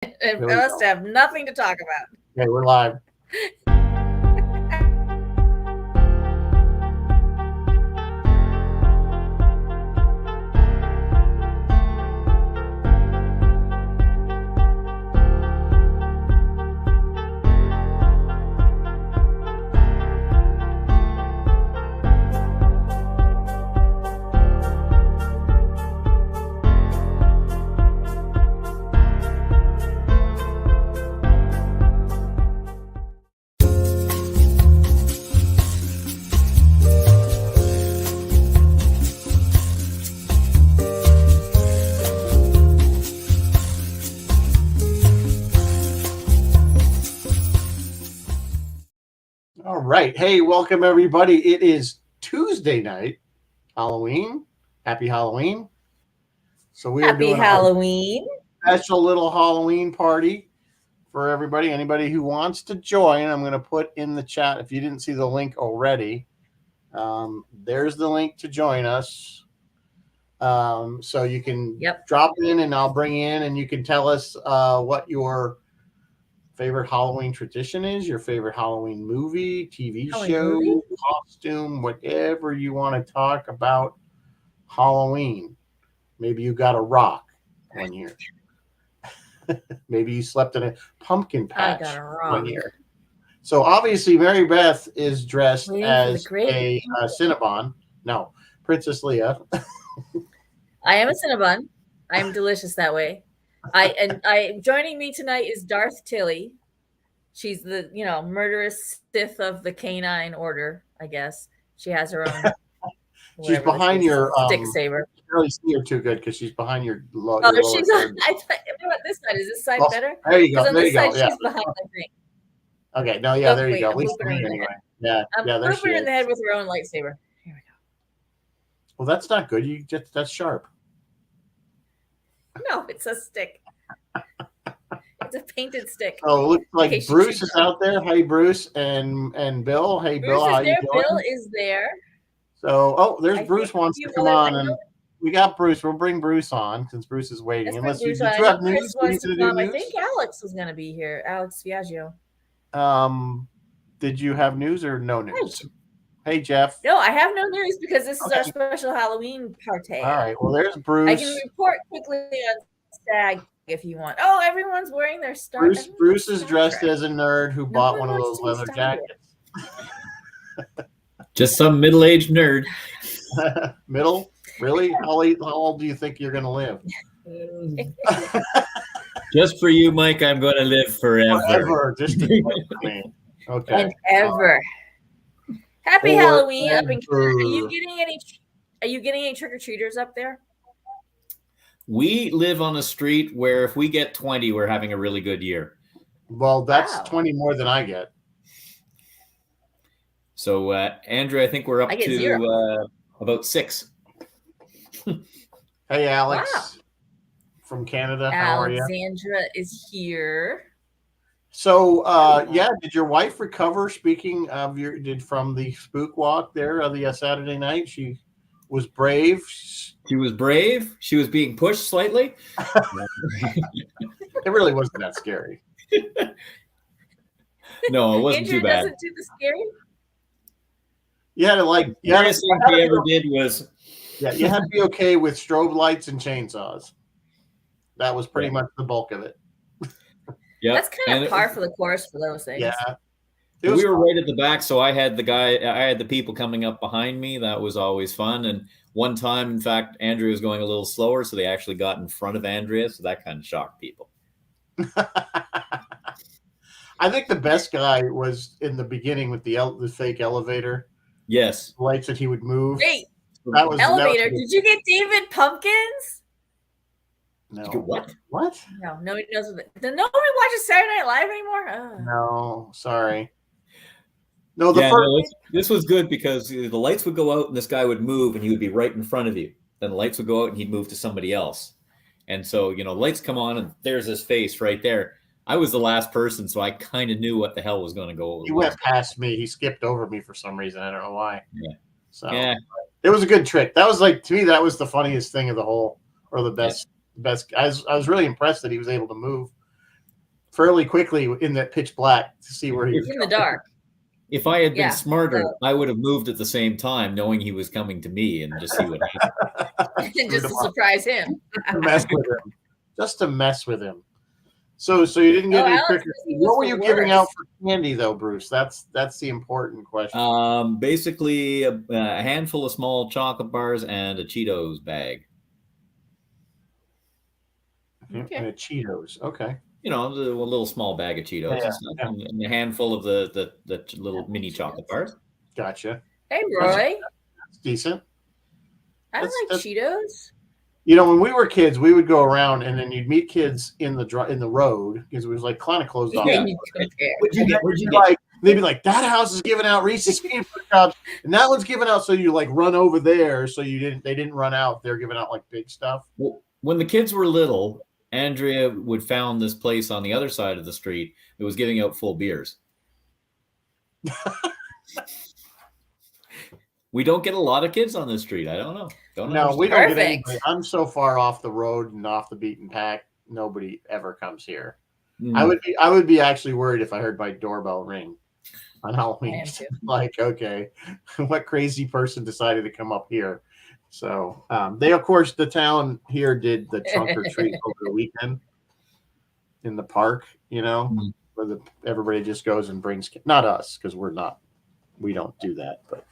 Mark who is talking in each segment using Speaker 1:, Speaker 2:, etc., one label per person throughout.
Speaker 1: And us have nothing to talk about.
Speaker 2: Okay, we're live. All right. Hey, welcome everybody. It is Tuesday night, Halloween. Happy Halloween. So we are
Speaker 1: Happy
Speaker 2: doing
Speaker 1: Halloween.
Speaker 2: a special little Halloween party for everybody. Anybody who wants to join, I'm going to put in the chat. If you didn't see the link already, there's the link to join us. So you can drop in and I'll bring in and you can tell us what your favorite Halloween tradition is, your favorite Halloween movie, TV show, costume, whatever you want to talk about Halloween. Maybe you got a rock one year. Maybe you slept in a pumpkin patch one year. So obviously Mary Beth is dressed as a Cinnabon. No, Princess Leia.
Speaker 1: I am a Cinnabon. I'm delicious that way. Joining me tonight is Darth Tilly. She's the murderous Sith of the Canine Order. I guess she has her own.
Speaker 2: She's behind your
Speaker 1: stick saber.
Speaker 2: You can't really see her too good because she's behind your.
Speaker 1: She's on. This side is this side better?
Speaker 2: There you go.
Speaker 1: On
Speaker 2: there
Speaker 1: this
Speaker 2: you
Speaker 1: side,
Speaker 2: go.
Speaker 1: she's behind the thing.
Speaker 2: Okay. No. Yeah. There you go. At least me anyway. Yeah.
Speaker 1: I'm
Speaker 2: there
Speaker 1: she is. In the head with her own lightsaber. Here we go.
Speaker 2: Well, that's not good. That's sharp.
Speaker 1: No, it's a stick. It's a painted stick.
Speaker 2: Oh, it looks like Bruce is out there. Hey, Bruce and Bill. Hey, Bill, how you doing?
Speaker 1: Bill is there.
Speaker 2: So, there's Bruce wants to come on, and we got Bruce. We'll bring Bruce on since Bruce is waiting. Unless did you have news?
Speaker 1: I think Alex was going to be here. Alex Viaggio.
Speaker 2: Did you have news or no news? Hey, Jeff.
Speaker 1: No, I have no news because this is our special Halloween party.
Speaker 2: All right. Well, there's Bruce.
Speaker 1: I can report quickly on STAG if you want. Oh, everyone's wearing their Star.
Speaker 2: Bruce is dressed as a nerd who bought one of those leather jackets.
Speaker 3: Just some middle-aged nerd.
Speaker 2: Middle? Really? How old do you think you're going to live?
Speaker 3: Just for you, Mike, I'm going to live forever.
Speaker 2: Forever. Just for me. Okay.
Speaker 1: And ever. Happy Halloween up in Canada. Are you getting any trick-or-treaters up there?
Speaker 3: We live on a street where if we get 20, we're having a really good year.
Speaker 2: Well, that's 20 more than I get.
Speaker 3: So, Andrew, I think we're up to about 6.
Speaker 2: Hey, Alex from Canada. How are you?
Speaker 1: Alexandra is here.
Speaker 2: So, did your wife recover? Speaking of from the spook walk there the Saturday night, she was brave.
Speaker 3: She was brave. She was being pushed slightly.
Speaker 2: It really wasn't that scary.
Speaker 3: No, it wasn't too bad.
Speaker 1: Doesn't do the scary.
Speaker 2: You had to
Speaker 3: the biggest thing she ever did was.
Speaker 2: Yeah, you had to be okay with strobe lights and chainsaws. That was pretty much the bulk of it.
Speaker 3: Yeah,
Speaker 1: that's kind of par for the course for those things.
Speaker 2: Yeah,
Speaker 3: we were right at the back, so I had the people coming up behind me. That was always fun. And one time, in fact, Andrea was going a little slower, so they actually got in front of Andrea. So that kind of shocked people.
Speaker 2: I think the best guy was in the beginning with the fake elevator.
Speaker 3: Yes,
Speaker 2: the lights that he would move.
Speaker 1: Wait, elevator. Did you get David Pumpkins?
Speaker 2: No.
Speaker 3: What?
Speaker 1: No, nobody knows. Nobody watches Saturday Night Live anymore.
Speaker 2: No, sorry.
Speaker 3: No, this was good because the lights would go out and this guy would move and he would be right in front of you. Then the lights would go out and he'd move to somebody else. And so, lights come on and there's his face right there. I was the last person, so I kind of knew what the hell was going to go.
Speaker 2: He went past me. He skipped over me for some reason. I don't know why.
Speaker 3: Yeah.
Speaker 2: So it was a good trick. That was to me, that was the funniest thing of the whole, or the best. I was really impressed that he was able to move fairly quickly in that pitch black to see where he was
Speaker 1: in the dark.
Speaker 3: If I had been
Speaker 1: Yeah,
Speaker 3: smarter,
Speaker 1: so-
Speaker 3: I would have moved at the same time, knowing he was coming to me, and just see what happened.
Speaker 1: just to surprise him.
Speaker 2: to mess with him. Just to mess with him. So you didn't get any
Speaker 1: Alex
Speaker 2: crickets.
Speaker 1: says he was
Speaker 2: What were
Speaker 1: the
Speaker 2: you giving out
Speaker 1: worst.
Speaker 2: for candy though, Bruce? That's the important question.
Speaker 3: Basically, a handful of small chocolate bars and a Cheetos bag.
Speaker 1: Okay.
Speaker 2: And a Cheetos. Okay.
Speaker 3: You know, a little small bag of Cheetos
Speaker 2: Yeah,
Speaker 3: and stuff, and a handful of the little mini chocolate bars.
Speaker 2: Gotcha.
Speaker 1: Hey, Roy.
Speaker 2: That's decent.
Speaker 1: I
Speaker 2: That's-
Speaker 1: like Cheetos.
Speaker 2: You know, when we were kids, we would go around and then you'd meet kids in the road because it was like kind of closed off.
Speaker 3: Yeah.
Speaker 1: You compare.
Speaker 3: What'd you get? Where'd you get?
Speaker 2: Like, they'd be like, that house is giving out Reese's peanut butter cups, and that one's giving out. So you like run over there, so they didn't run out. They're giving out like big stuff.
Speaker 3: Well, when the kids were little, Andrea would found this place on the other side of the street that was giving out full beers. We don't get a lot of kids on this street. I don't know.
Speaker 2: No, we don't get
Speaker 1: Perfect.
Speaker 2: anybody. I'm so far off the road and off the beaten path. Nobody ever comes here.
Speaker 3: Mm.
Speaker 2: I would be actually worried if I heard my doorbell ring on
Speaker 1: I
Speaker 2: Halloween.
Speaker 1: am too.
Speaker 2: Like, okay, what crazy person decided to come up here? So they, of course, the town here did the trunk or treat over the weekend in the park. You know,
Speaker 3: Mhm.
Speaker 2: where everybody just goes and brings. Not us, because we don't do that. But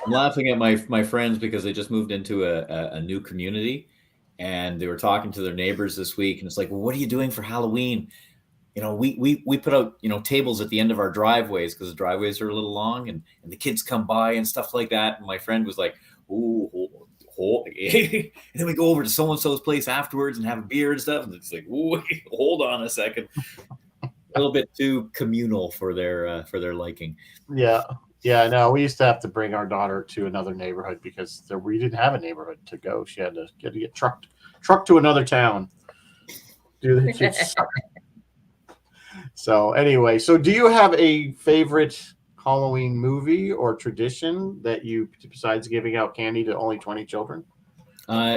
Speaker 3: I'm laughing at my friends because they just moved into a new community, and they were talking to their neighbors this week, and it's like, well, what are you doing for Halloween? You know, we put out, you know, tables at the end of our driveways because the driveways are a little long, and the kids come by and stuff like that. And my friend was like, ooh, and then we go over to so-and-so's place afterwards and have a beer and stuff. And it's like, ooh, hold on a second. A little bit too communal for their liking.
Speaker 2: yeah. Yeah, no, we used to have to bring our daughter to another neighborhood because we didn't have a neighborhood to go. She had to get trucked to another town. Do the kids. So anyway, so do you have a favorite Halloween movie or tradition that you, besides giving out candy to only 20 children?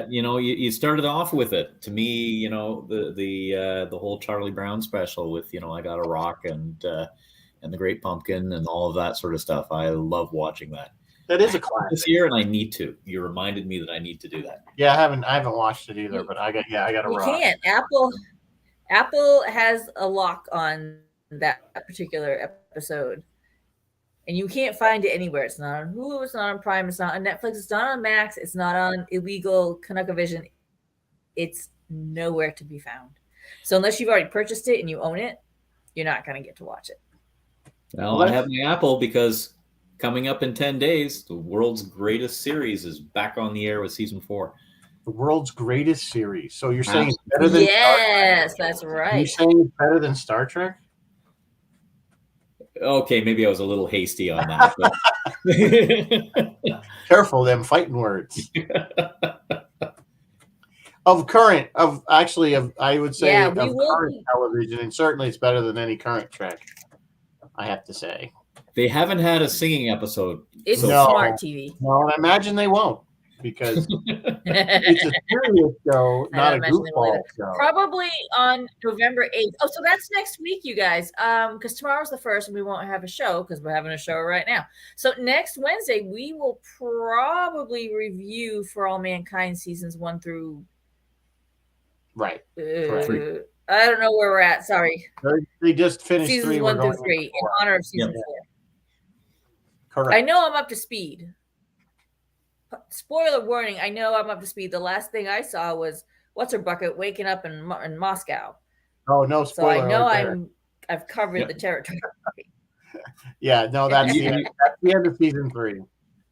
Speaker 3: You know, you started off with it. To me, you know, the whole Charlie Brown special with, you know, I Got a Rock and the Great Pumpkin and all of that sort of stuff. I love watching that.
Speaker 2: That is a
Speaker 3: This
Speaker 2: classic.
Speaker 3: year, and I need to. You reminded me that I need to do that.
Speaker 2: Yeah, I haven't watched it either, but I got a
Speaker 1: You
Speaker 2: rock.
Speaker 1: can't. Apple has a lock on that particular episode, and you can't find it anywhere. It's not on Hulu. It's not on Prime. It's not on Netflix. It's not on Max. It's not on illegal Canucka Vision. It's nowhere to be found. So unless you've already purchased it and you own it, you're not going to get to watch it.
Speaker 3: Well, I have my Apple because coming up in 10 days, the world's greatest series is back on the air with season 4.
Speaker 2: The world's greatest series. So you're saying it's better than
Speaker 1: Yes, that's
Speaker 2: You're
Speaker 1: right.
Speaker 2: saying it's better than Star Trek?
Speaker 3: Okay, maybe I was a little hasty on that. But
Speaker 2: Careful, them fighting words. I would say
Speaker 1: Yeah,
Speaker 2: of
Speaker 1: we will
Speaker 2: current
Speaker 1: be-
Speaker 2: television, and certainly it's better than any current Trek. I have to say.
Speaker 3: they haven't had a singing episode.
Speaker 1: It's
Speaker 2: No.
Speaker 1: smart TV.
Speaker 2: Well, I imagine they won't because it's a serious show,
Speaker 1: I
Speaker 2: not a
Speaker 1: don't imagine they will
Speaker 2: goofball show.
Speaker 1: Probably on November 8th. Oh, so that's next week, you guys. Because tomorrow's the 1st and we won't have a show because we're having a show right now. So next Wednesday, we will probably review For All Mankind seasons 1 through
Speaker 2: Right.
Speaker 1: I don't know where we're at. Sorry.
Speaker 2: They just finished
Speaker 1: Seasons
Speaker 2: 3.
Speaker 1: 1
Speaker 2: We're
Speaker 1: through
Speaker 2: going
Speaker 1: 3
Speaker 2: into
Speaker 1: in
Speaker 2: 4.
Speaker 1: honor of season
Speaker 3: Yeah.
Speaker 1: 4.
Speaker 2: Correct.
Speaker 1: I know I'm up to speed. Spoiler warning, I know I'm up to speed. The last thing I saw was What's Her Bucket waking up in Moscow.
Speaker 2: Oh, no
Speaker 1: So
Speaker 2: spoiler.
Speaker 1: I know
Speaker 2: right there.
Speaker 1: I've covered
Speaker 3: Yeah.
Speaker 1: the territory.
Speaker 2: Yeah, no, that's the
Speaker 3: You-
Speaker 2: end. That's the end of season 3.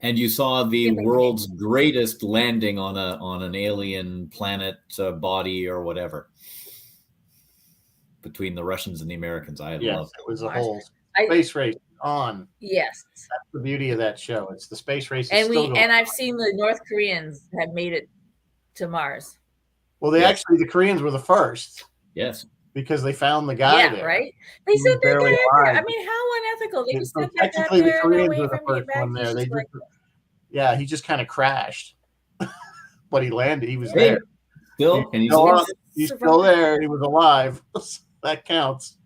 Speaker 3: And you saw the
Speaker 1: Yeah, but-
Speaker 3: world's greatest landing on an alien planet body or whatever between the Russians and the Americans. I
Speaker 2: Yes,
Speaker 3: love
Speaker 2: it was a
Speaker 1: Mars.
Speaker 2: whole
Speaker 1: I-
Speaker 2: space race on.
Speaker 1: Yes.
Speaker 2: That's the beauty of that show. It's the space race. Is
Speaker 1: And
Speaker 2: still going
Speaker 1: I've seen the North Koreans have made it to Mars.
Speaker 2: Well, the Koreans were the first
Speaker 3: Yes.
Speaker 2: because they found the guy
Speaker 1: Yeah,
Speaker 2: there.
Speaker 1: right? They
Speaker 2: He was
Speaker 1: sent that guy
Speaker 2: barely
Speaker 1: up there. I
Speaker 2: alive.
Speaker 1: mean, how unethical. They
Speaker 2: And
Speaker 1: just
Speaker 2: so
Speaker 1: sent that guy
Speaker 2: technically, the
Speaker 1: there.
Speaker 2: Koreans
Speaker 1: Wait
Speaker 2: were
Speaker 1: for
Speaker 2: the
Speaker 1: him to get
Speaker 2: first
Speaker 1: back.
Speaker 2: one there.
Speaker 1: He's
Speaker 2: They
Speaker 1: just like,
Speaker 2: yeah, he just kind of crashed, but he landed. He was
Speaker 3: Hey,
Speaker 2: there.
Speaker 3: Still, and he's
Speaker 2: No,
Speaker 3: alive.
Speaker 2: he's still there. He was alive. That counts.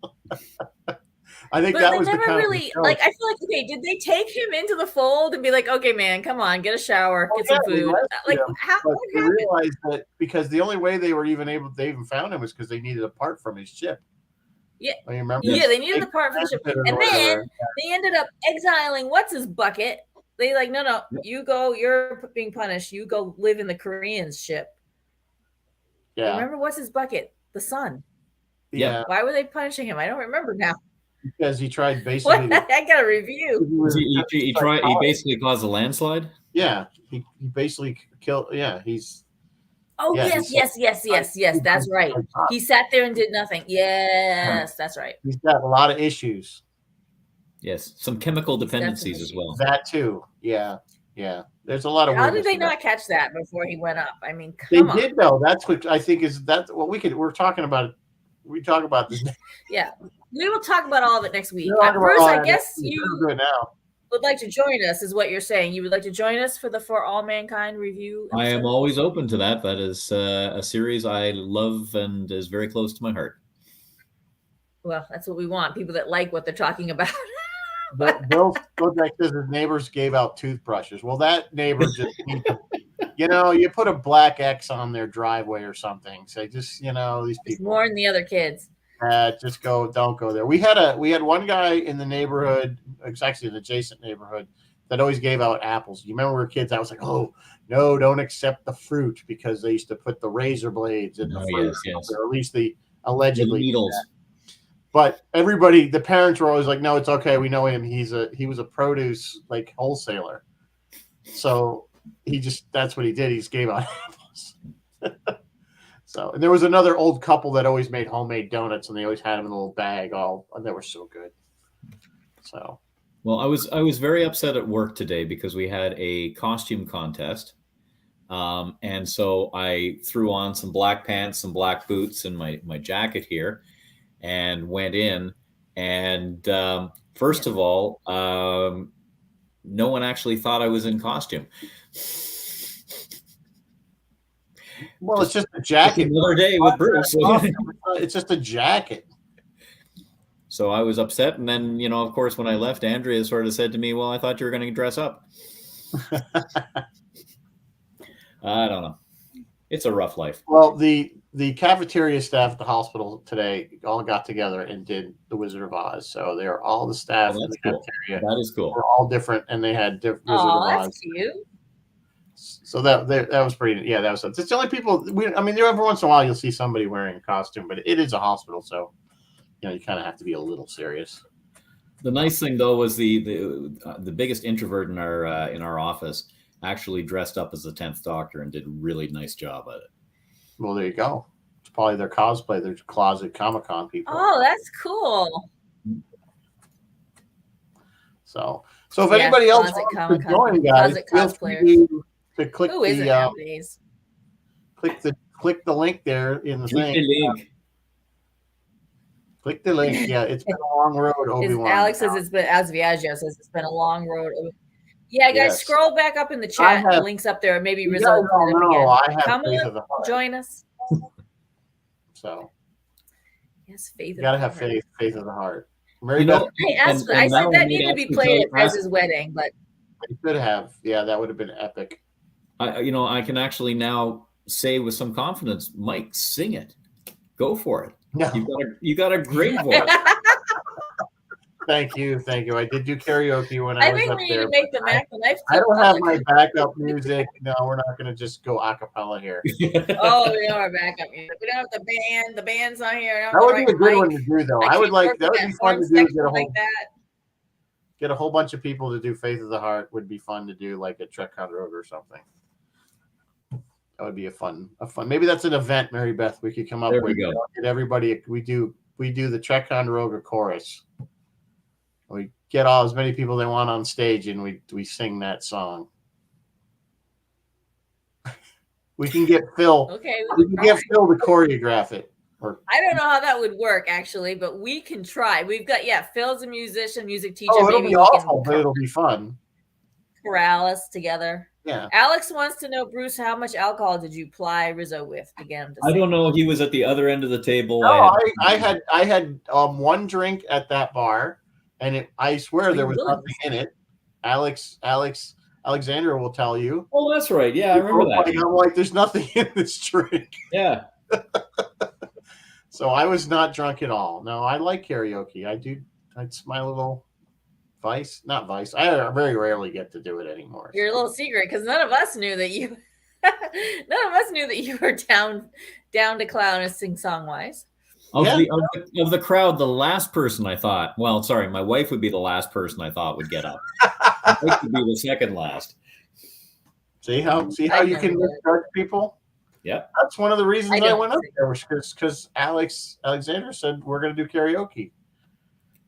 Speaker 2: I think
Speaker 1: But
Speaker 2: that
Speaker 1: they
Speaker 2: was the
Speaker 1: never
Speaker 2: kind
Speaker 1: really
Speaker 2: of
Speaker 1: like. I feel like, okay, did they take him into the fold and be like, okay, man, come on, get a shower, get some
Speaker 2: they
Speaker 1: food?
Speaker 2: rescued
Speaker 1: Like,
Speaker 2: him,
Speaker 1: how?
Speaker 2: but
Speaker 1: What
Speaker 2: they
Speaker 1: happened?
Speaker 2: realized that because the only way they even found him was because they needed a part from his ship.
Speaker 1: Yeah,
Speaker 2: I remember.
Speaker 1: yeah, they needed the part for the ship,
Speaker 2: Or
Speaker 1: and
Speaker 2: whatever.
Speaker 1: then they ended up exiling what's his bucket. They like, no, you go. You're being punished. You go live in the Koreans' ship.
Speaker 2: Yeah,
Speaker 1: Remember what's his bucket? The sun.
Speaker 2: yeah,
Speaker 1: Why were they punishing him? I don't remember now.
Speaker 2: because he tried
Speaker 1: What?
Speaker 2: basically.
Speaker 1: I got a review.
Speaker 3: He basically caused a landslide.
Speaker 2: Yeah, he basically killed. Yeah, he's.
Speaker 1: Oh,
Speaker 2: Yeah,
Speaker 1: yes. That's right. He sat there and did nothing. Yes, that's right.
Speaker 2: He's got a lot of issues.
Speaker 3: Yes, some chemical dependencies as well.
Speaker 2: That too. Yeah. There's a lot of.
Speaker 1: How did they not catch that before he went up? I mean,
Speaker 2: they
Speaker 1: come on.
Speaker 2: did though. That's what I think is that's what we're talking about. We talk about this.
Speaker 1: Yeah, we will talk about all of it next week.
Speaker 2: Bruce,
Speaker 1: I guess you
Speaker 2: do it now.
Speaker 1: would like to join us, is what you're saying. You would like to join us for the For All Mankind review episode?
Speaker 3: I am always open to that. That is a series I love and is very close to my heart.
Speaker 2: Well,
Speaker 1: that's what we want. People that like what they're talking about.
Speaker 2: Bill Skojak says his neighbors gave out toothbrushes. Well, that neighbor just, you put a black X on their driveway or something. Say, just, these people.
Speaker 1: More than the other kids.
Speaker 2: Just don't go there. We had one guy in the neighborhood, it's actually an adjacent neighborhood, that always gave out apples. You remember we were kids? I was like, oh no, don't accept the fruit, because they used to put the razor blades in the fruit,
Speaker 3: yes.
Speaker 2: or at least the allegedly
Speaker 3: needles.
Speaker 2: But everybody, the parents were always like, no, it's okay. We know him. He was a produce like wholesaler. So that's what he did. He just gave out apples. So, and there was another old couple that always made homemade donuts, and they always had them in a little bag. And they were so good. So,
Speaker 3: well, I was very upset at work today because we had a costume contest. And so I threw on some black pants, some black boots, and my jacket here, and went in. And first of all, no one actually thought I was in costume.
Speaker 2: Well, it's just a jacket.
Speaker 3: Another day with Bruce.
Speaker 2: It's just a jacket.
Speaker 3: So I was upset. And then, of course, when I left, Andrea sort of said to me, well, I thought you were going to dress up. I don't know. It's a rough life.
Speaker 2: Well, the cafeteria staff at the hospital today all got together and did the Wizard of Oz. So they're all the staff in the cafeteria.
Speaker 3: That is cool.
Speaker 2: We're all different, and they had different Wizard of Oz.
Speaker 1: That's cute.
Speaker 2: So that was pretty. Yeah, that was. It's the only people. Every once in a while you'll see somebody wearing a costume, but it is a hospital, so you kind of have to be a little serious.
Speaker 3: The nice thing though was the biggest introvert in our office actually dressed up as the 10th Doctor and did a really nice job at it.
Speaker 2: Well, there you go. It's probably their cosplay, their closet Comic-Con people.
Speaker 1: Oh, that's cool.
Speaker 2: So if anybody else wants to join, guys, feel free to click click the link there in the thing. Click the link. Yeah, it's been a long road, Obi-Wan.
Speaker 1: Alex says it's been, as Viaggio says, it's been a long road. Yeah, guys, scroll back up in the chat. The link's up there. Maybe Rizzo will put it up again. Come on, join us.
Speaker 2: So,
Speaker 1: yes, faith.
Speaker 2: You gotta have faith of the heart.
Speaker 1: I said that needed to be played at Prez's wedding, but
Speaker 2: it could have. Yeah, that would have been epic.
Speaker 3: I can actually now say with some confidence, Mike, sing it. Go for it.
Speaker 2: No.
Speaker 3: You got a great voice.
Speaker 2: Thank you. I did do karaoke when I was up there.
Speaker 1: I think we need to make the Mac the Knife.
Speaker 2: I don't have my backup music. No, we're not going to just go a cappella here.
Speaker 1: Oh, we don't have backup music. We don't have the band. The band's not here.
Speaker 2: That would be a good one to do, though. That would be fun to do. Get a whole bunch of people to do Faith of the Heart. Would be fun to do, like at Ticonderoga or something. That would be a fun. Maybe that's an event, Mary Beth. We could come up with. Get everybody. We do the Ticonderoga chorus. We get as many people they want on stage, and we sing that song. We can get Phil.
Speaker 1: Okay,
Speaker 2: we can get Phil to choreograph it.
Speaker 1: I don't know how that would work actually, but we can try. We've got Phil's a musician, music teacher.
Speaker 2: Oh, it'll be awful, but it'll be fun.
Speaker 1: corral us together.
Speaker 2: Yeah.
Speaker 1: Alex wants to know, Bruce, how much alcohol did you ply Rizzo with to get him to
Speaker 3: I
Speaker 1: sing?
Speaker 3: don't know. He was at the other end of the table.
Speaker 2: No, I had one drink at that bar, and I swear there was nothing in it. Alexandra will tell you.
Speaker 3: Oh, that's right. Yeah, I remember that.
Speaker 2: I'm like, there's nothing in this drink.
Speaker 3: Yeah.
Speaker 2: So I was not drunk at all. No, I like karaoke. It's my little vice, not vice. I very rarely get to do it anymore.
Speaker 1: Your little secret, because none of us knew that you were down to clown and sing song wise.
Speaker 3: Of the crowd, the last person I thought, well, sorry, my wife would be the last person I thought would get up. My wife would be the second last.
Speaker 2: See how you can judge people?
Speaker 3: Yeah.
Speaker 2: That's one of the reasons I went up there, was because Alexandra said we're going to do karaoke.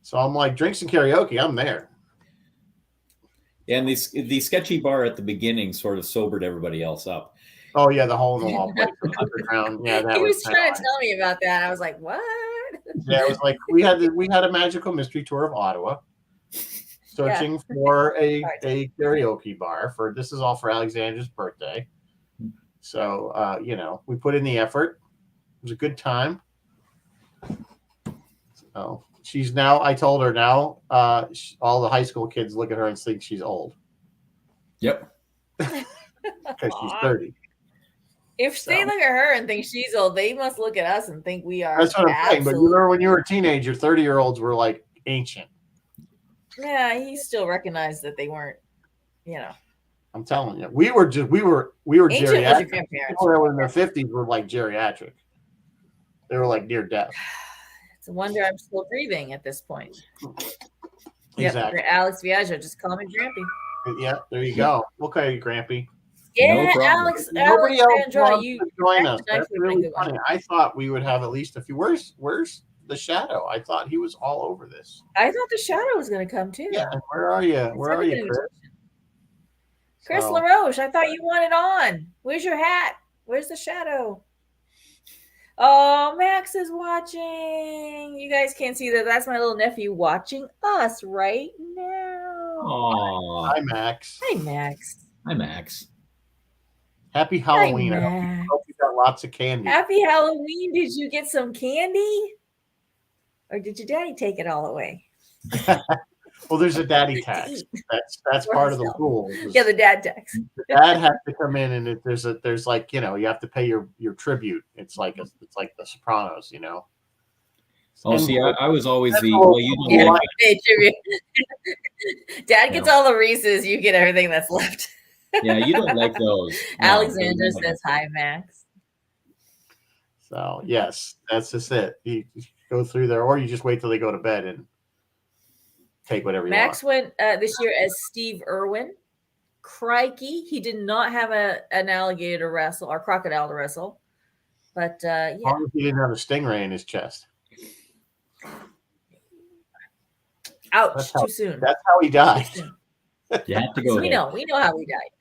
Speaker 2: So I'm like, drinks and karaoke, I'm there.
Speaker 3: And the sketchy bar at the beginning sort of sobered everybody else up.
Speaker 2: Oh yeah, the hole in the wall place, underground. Yeah, that
Speaker 1: he was trying to tell me about that. I was like, what?
Speaker 2: Yeah, it was like we had a magical mystery tour of Ottawa, searching for a karaoke bar. This is all for Alexandra's birthday. So we put in the effort. It was a good time. So she's now. I told her now. All the high school kids look at her and think she's old.
Speaker 3: Yep.
Speaker 2: Because she's 30.
Speaker 1: If they look at her and think she's old, they must look at us and think we are.
Speaker 2: That's what I'm saying. But you remember when you were a teenager, 30-year-olds were like ancient.
Speaker 1: Yeah, he still recognized that they weren't.
Speaker 2: I'm telling you, we were geriatric. People that were in their 50s were like geriatric. They were like near death.
Speaker 1: It's a wonder I'm still breathing at this point.
Speaker 2: Exactly.
Speaker 1: Yep, Alex Viaggio, just call me Grampy.
Speaker 2: Yeah, there you go. Okay, Grampy.
Speaker 1: Yeah, no Alex.
Speaker 2: Nobody else wants
Speaker 1: you
Speaker 2: to join us. That's really funny. I thought we would have at least a few. Where's the Shadow? I thought he was all over this.
Speaker 1: I thought the Shadow was going to come too.
Speaker 2: Yeah, where are you? Where are you, Chris?
Speaker 1: Chris LaRoche, I thought you wanted on. Where's your hat? Where's the Shadow? Oh, Max is watching. You guys can't see that. That's my little nephew watching us right now.
Speaker 3: Aww.
Speaker 2: Hi, Max.
Speaker 1: Hi, Max.
Speaker 3: Hi, Max.
Speaker 2: Happy Halloween.
Speaker 1: Hi,
Speaker 2: I hope you got lots of candy.
Speaker 1: Happy Halloween. Did you get some candy? Or did your daddy take it all away?
Speaker 2: Well, there's a daddy tax. That's part of the rule.
Speaker 1: Yeah, the dad tax.
Speaker 2: The dad has to come in, and there's like, you have to pay your tribute. It's like The Sopranos,
Speaker 3: Oh, and see, I was always the
Speaker 1: Dad gets all the Reese's. You get everything that's left.
Speaker 3: Yeah, you don't like those.
Speaker 1: Alexandra says hi, Max.
Speaker 2: So yes, that's just it. You go through there, or you just wait till they go to bed and take whatever you want.
Speaker 1: Max went this year as Steve Irwin. Crikey, he did not have an alligator to wrestle or crocodile to wrestle, but yeah.
Speaker 2: He didn't have a stingray in his chest.
Speaker 1: Ouch! Too soon.
Speaker 2: That's how he died.
Speaker 3: You have to go.
Speaker 1: We know how he died.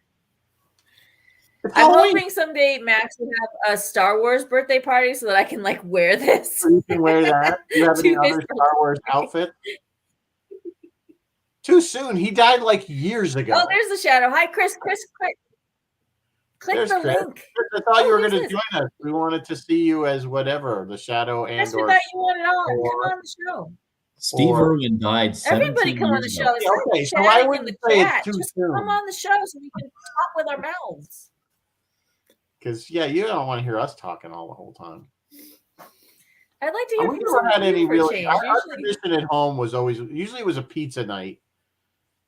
Speaker 1: I'm hoping someday Max will have a Star Wars birthday party so that I can wear this.
Speaker 2: So you can wear that. Do you have any other Star Wars outfit? Too soon. He died years ago.
Speaker 1: Oh, there's the Shadow. Hi, Chris. Click
Speaker 2: there's
Speaker 1: the
Speaker 2: Chris.
Speaker 1: link.
Speaker 2: Chris, I thought you were going to join us. We wanted to see you as whatever, the Shadow and.
Speaker 1: That's what I thought you wanted on. Come on the show.
Speaker 3: Steve Irwin died.
Speaker 1: Everybody come on the show.
Speaker 2: Okay, so I wouldn't say it's too soon.
Speaker 1: Come on the show so we can talk with our mouths.
Speaker 2: Because you don't want to hear us talking all the whole time.
Speaker 1: I'd like to hear
Speaker 2: we never had any really. Our tradition at home was usually it was a pizza night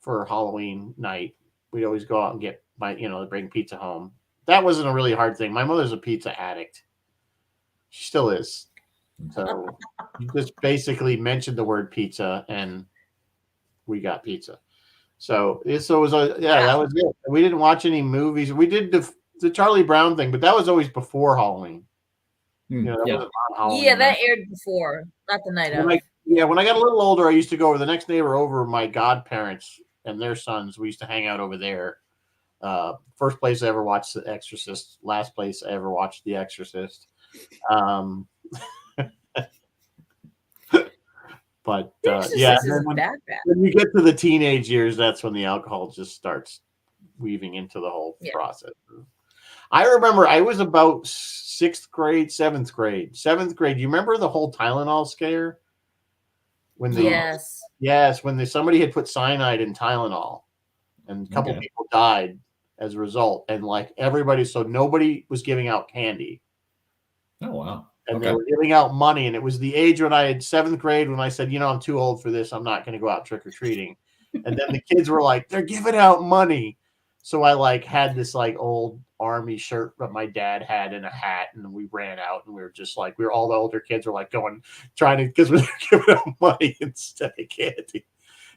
Speaker 2: for Halloween night. We'd always go out and get bring pizza home. That wasn't a really hard thing. My mother's a pizza addict. She still is. So you just basically mentioned the word pizza and we got pizza. So it was that was it. We didn't watch any movies. We did the Charlie Brown thing, but that was always before Halloween. That
Speaker 1: Halloween that aired before, not the night of.
Speaker 2: When I got a little older, I used to go over the next neighbor over my godparents and their sons. We used to hang out over there. First place I ever watched The Exorcist. Last place I ever watched The Exorcist. But when you get to the teenage years, that's when the alcohol just starts weaving into the whole
Speaker 1: Yeah.
Speaker 2: process. I remember I was about 6th grade, 7th grade. 7th grade. You remember the whole Tylenol scare? When they
Speaker 1: Yes.
Speaker 2: when somebody had put cyanide in Tylenol, and a couple people died as a result, and like everybody, so nobody was giving out candy.
Speaker 3: Oh wow!
Speaker 2: And they were giving out money, and it was the age when I had 7th grade when I said, I'm too old for this. I'm not going to go out trick or treating. And then the kids were like, they're giving out money. So I like had this like old army shirt that my dad had and a hat, and we ran out, and we were just like, all the older kids were like trying to, because we were giving out money instead of candy.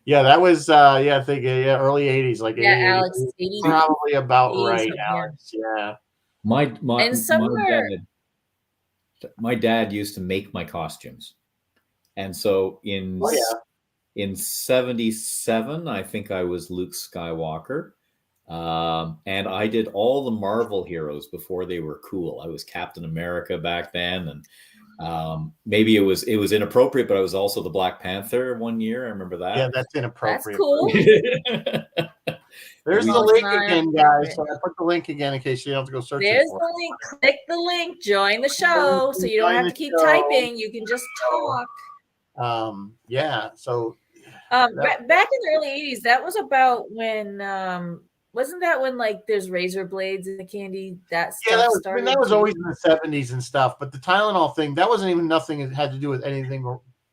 Speaker 2: Yeah, that was I think early 80s, like
Speaker 1: Alex,
Speaker 2: 80s, probably about
Speaker 1: 80s,
Speaker 2: right, Alex. Yeah.
Speaker 3: My dad used to make my costumes, and so in 77, I think I was Luke Skywalker. And I did all the Marvel heroes before they were cool. I was Captain America back then, and maybe it was inappropriate, but I was also the Black Panther one year. I remember that.
Speaker 2: Yeah, that's inappropriate.
Speaker 1: That's cool.
Speaker 2: There's the link again, guys. So I put the link again in case you don't have to go search.
Speaker 1: There's the link. Click the link. Join the show, so you don't have to keep typing. You can just talk.
Speaker 2: Yeah. So.
Speaker 1: Back in the early 80s, that was about when. Wasn't that when like there's razor blades in the candy? That
Speaker 2: was always in the 70s and stuff. But the Tylenol thing, that wasn't even nothing that had to do with anything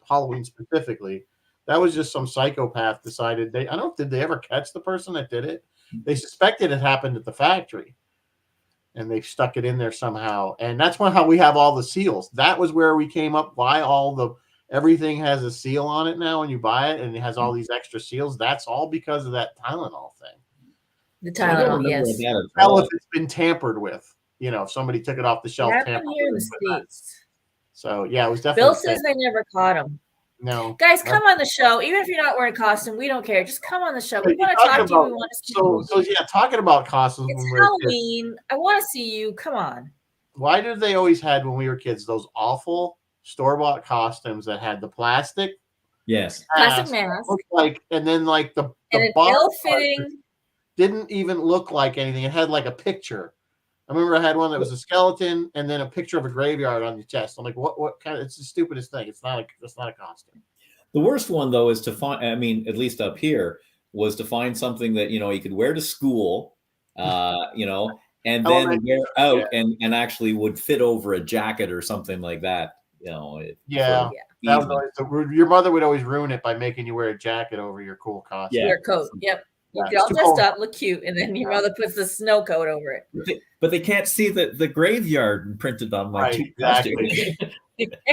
Speaker 2: Halloween specifically. That was just some psychopath decided did they ever catch the person that did it? They suspected it happened at the factory, and they stuck it in there somehow. And that's how we have all the seals. That was where we came up by everything has a seal on it now when you buy it, and it has all these extra seals. That's all because of that Tylenol thing.
Speaker 1: The Tylenol, yes.
Speaker 2: Well, if it's been tampered with, if somebody took it off the shelf, tampered
Speaker 1: here in the States.
Speaker 2: So yeah, it was definitely.
Speaker 1: Bill says they never caught him.
Speaker 2: No,
Speaker 1: guys, come on the show. Even if you're not wearing a costume, we don't care. Just come on the show. We want to talk to you. We want to see you.
Speaker 2: So yeah, talking about costumes.
Speaker 1: It's Halloween. I want to see you. Come on.
Speaker 2: Why did they always had when we were kids those awful store-bought costumes that had the plastic?
Speaker 3: Yes,
Speaker 1: plastic mask.
Speaker 2: And then like the
Speaker 1: ill-fitting.
Speaker 2: Didn't even look like anything. It had like a picture. I remember I had one that was a skeleton and then a picture of a graveyard on your chest. I'm like, what kind of? It's the stupidest thing. It's not a costume.
Speaker 3: The worst one though is to find. I mean, at least up here, was to find something that you could wear to school, and then wear out and actually would fit over a jacket or something like that.
Speaker 2: That was always your mother would always ruin it by making you wear a jacket over your cool costume.
Speaker 1: Yeah. Your coat. Yep. You get all dressed up, look cute, and then your mother puts the snow coat over it.
Speaker 3: But they can't see the graveyard printed on my
Speaker 2: exactly.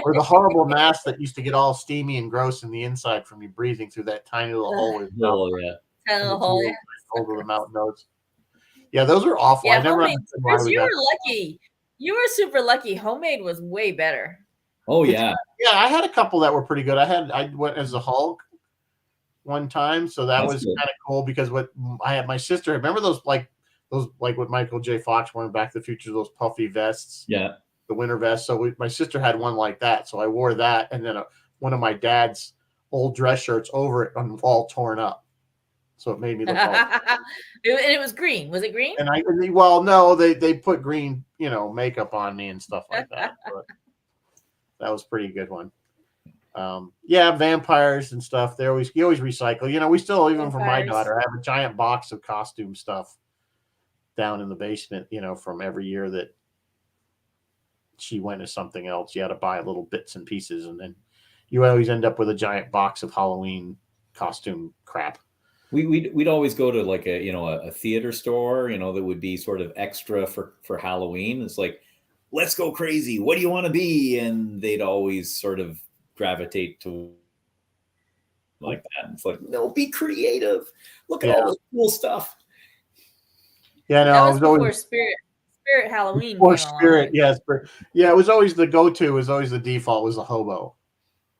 Speaker 2: Or the horrible mask that used to get all steamy and gross in the inside from you breathing through that tiny little hole.
Speaker 1: Tiny little hole,
Speaker 2: over the mountain notes. Yeah, those are awful.
Speaker 1: Yeah, I never. Chris, you were lucky. You were super lucky. Homemade was way better.
Speaker 3: Oh yeah.
Speaker 2: Yeah, I had a couple that were pretty good. I went as a Hulk one time, so that's was kind of cool because what I had my sister. Remember those like what Michael J. Fox wore in Back to the Future, those puffy vests.
Speaker 3: Yeah,
Speaker 2: the winter vest. So my sister had one like that, so I wore that, and then one of my dad's old dress shirts over it, all torn up. So it made me look.
Speaker 1: And it was green. Was it green?
Speaker 2: And no, they put green, makeup on me and stuff like that. But that was a pretty good one. Vampires and stuff. You always recycle. We still, even for my daughter, I have a giant box of costume stuff down in the basement, from every year that she went to something else. You had to buy little bits and pieces, and then you always end up with a giant box of Halloween costume crap.
Speaker 3: We'd always go to like a theater store, that would be sort of extra for Halloween. It's like, let's go crazy. What do you want to be? And they'd always sort of gravitate to like that. It's like, no, be creative. Look at all this cool stuff.
Speaker 2: Yeah, no,
Speaker 1: that
Speaker 2: was always
Speaker 1: before Spirit Halloween.
Speaker 2: Or Spirit, yes. Yeah, it was always the go-to. It was always the default. Was the hobo.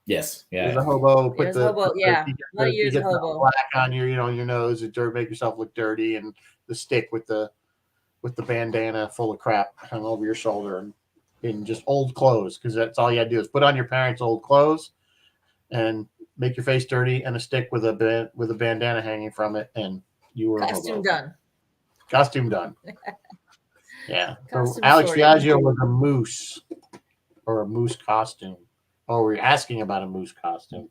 Speaker 3: Yes, yeah.
Speaker 2: It was a hobo.
Speaker 1: Put the hobo. Yeah, a lot of years hobo.
Speaker 2: Black on your, your nose, and make yourself look dirty, and the stick with the bandana full of crap hung over your shoulder, and in just old clothes, because that's all you had to do is put on your parents' old clothes and make your face dirty, and a stick with a bandana hanging from it, and you were
Speaker 1: costume done.
Speaker 2: Costume done. Yeah. So
Speaker 1: Costume
Speaker 2: Alex
Speaker 1: sorted.
Speaker 2: Viaggio was a moose or a moose costume. Oh, we're asking about a moose costume.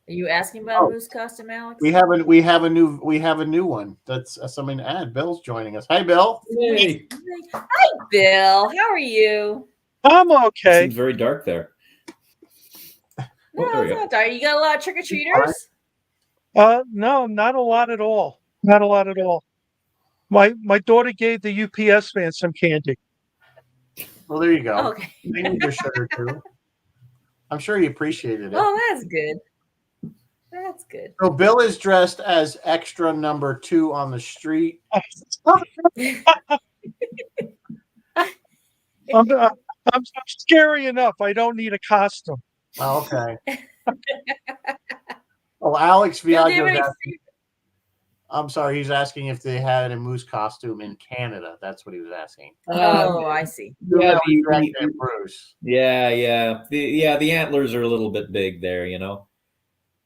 Speaker 1: Are you asking about a moose costume, Alex?
Speaker 2: We have a new one. That's something to add. Bill's joining us. Hi, Bill.
Speaker 3: Hey.
Speaker 1: Hi, Bill. How are you?
Speaker 4: I'm okay.
Speaker 3: Seems very dark there.
Speaker 1: No,
Speaker 3: there we
Speaker 1: it's
Speaker 3: go.
Speaker 1: not dark. You got a lot of trick or treaters?
Speaker 4: No, not a lot at all. Not a lot at all. My daughter gave the UPS man some candy.
Speaker 2: Well, there you go.
Speaker 1: Oh, okay.
Speaker 2: They need your sugar too. I'm sure he appreciated it.
Speaker 1: Oh, that's good. That's good.
Speaker 2: So Bill is dressed as extra number 2 on the street.
Speaker 4: I'm scary enough. I don't need a costume.
Speaker 2: Oh, okay. Oh, Alex Viaggio. I'm sorry. He's asking if they had a moose costume in Canada. That's what he was asking.
Speaker 1: Oh, I see.
Speaker 3: Yeah,
Speaker 2: Bruce.
Speaker 3: Yeah. The antlers are a little bit big there, you know.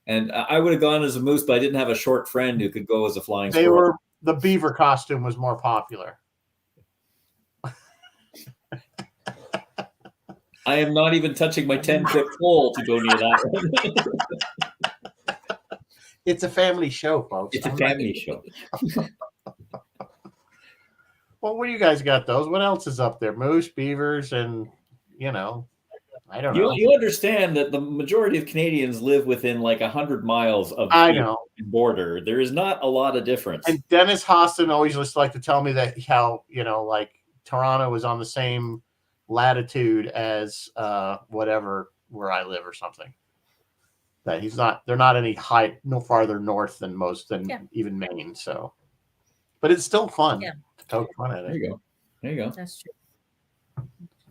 Speaker 3: And I would have gone as a moose, but I didn't have a short friend who could go as a flying squirrel.
Speaker 2: The beaver costume was more popular.
Speaker 3: I am not even touching my 10-foot pole to go near that one.
Speaker 2: It's a family show, folks.
Speaker 3: It's a family show.
Speaker 2: Well, what do you guys got those? What else is up there? Moose, beavers, and I don't know.
Speaker 3: You understand that the majority of Canadians live within like 100 miles of the border. There is not a lot of difference.
Speaker 2: And Dennis Hostin always used to like to tell me that how, like Toronto was on the same latitude as whatever where I live or something. That they're not any no farther north than even Maine. So, but it's still fun to poke fun at it.
Speaker 3: There you go.
Speaker 1: That's true.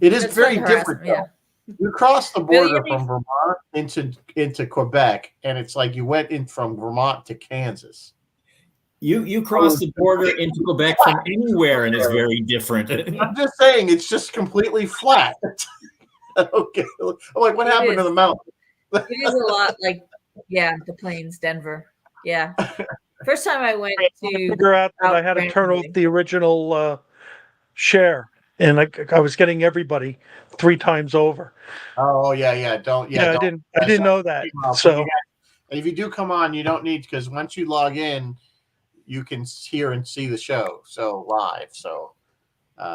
Speaker 2: It is very different.
Speaker 1: Yeah.
Speaker 2: You cross the border from Vermont into Quebec, and it's like you went in from Vermont to Kansas.
Speaker 3: You cross the border into Quebec from anywhere, and it's very different.
Speaker 2: I'm just saying, it's just completely flat. Okay, I'm like, what happened to the mountain?
Speaker 1: It is a lot like, the plains, Denver. Yeah. First time I went to
Speaker 4: figure out that I had to turn off the original share, and I was getting everybody 3 times over.
Speaker 2: Oh yeah. I
Speaker 4: didn't know that. So
Speaker 2: if you do come on, you don't need, because once you log in, you can hear and see the show live. So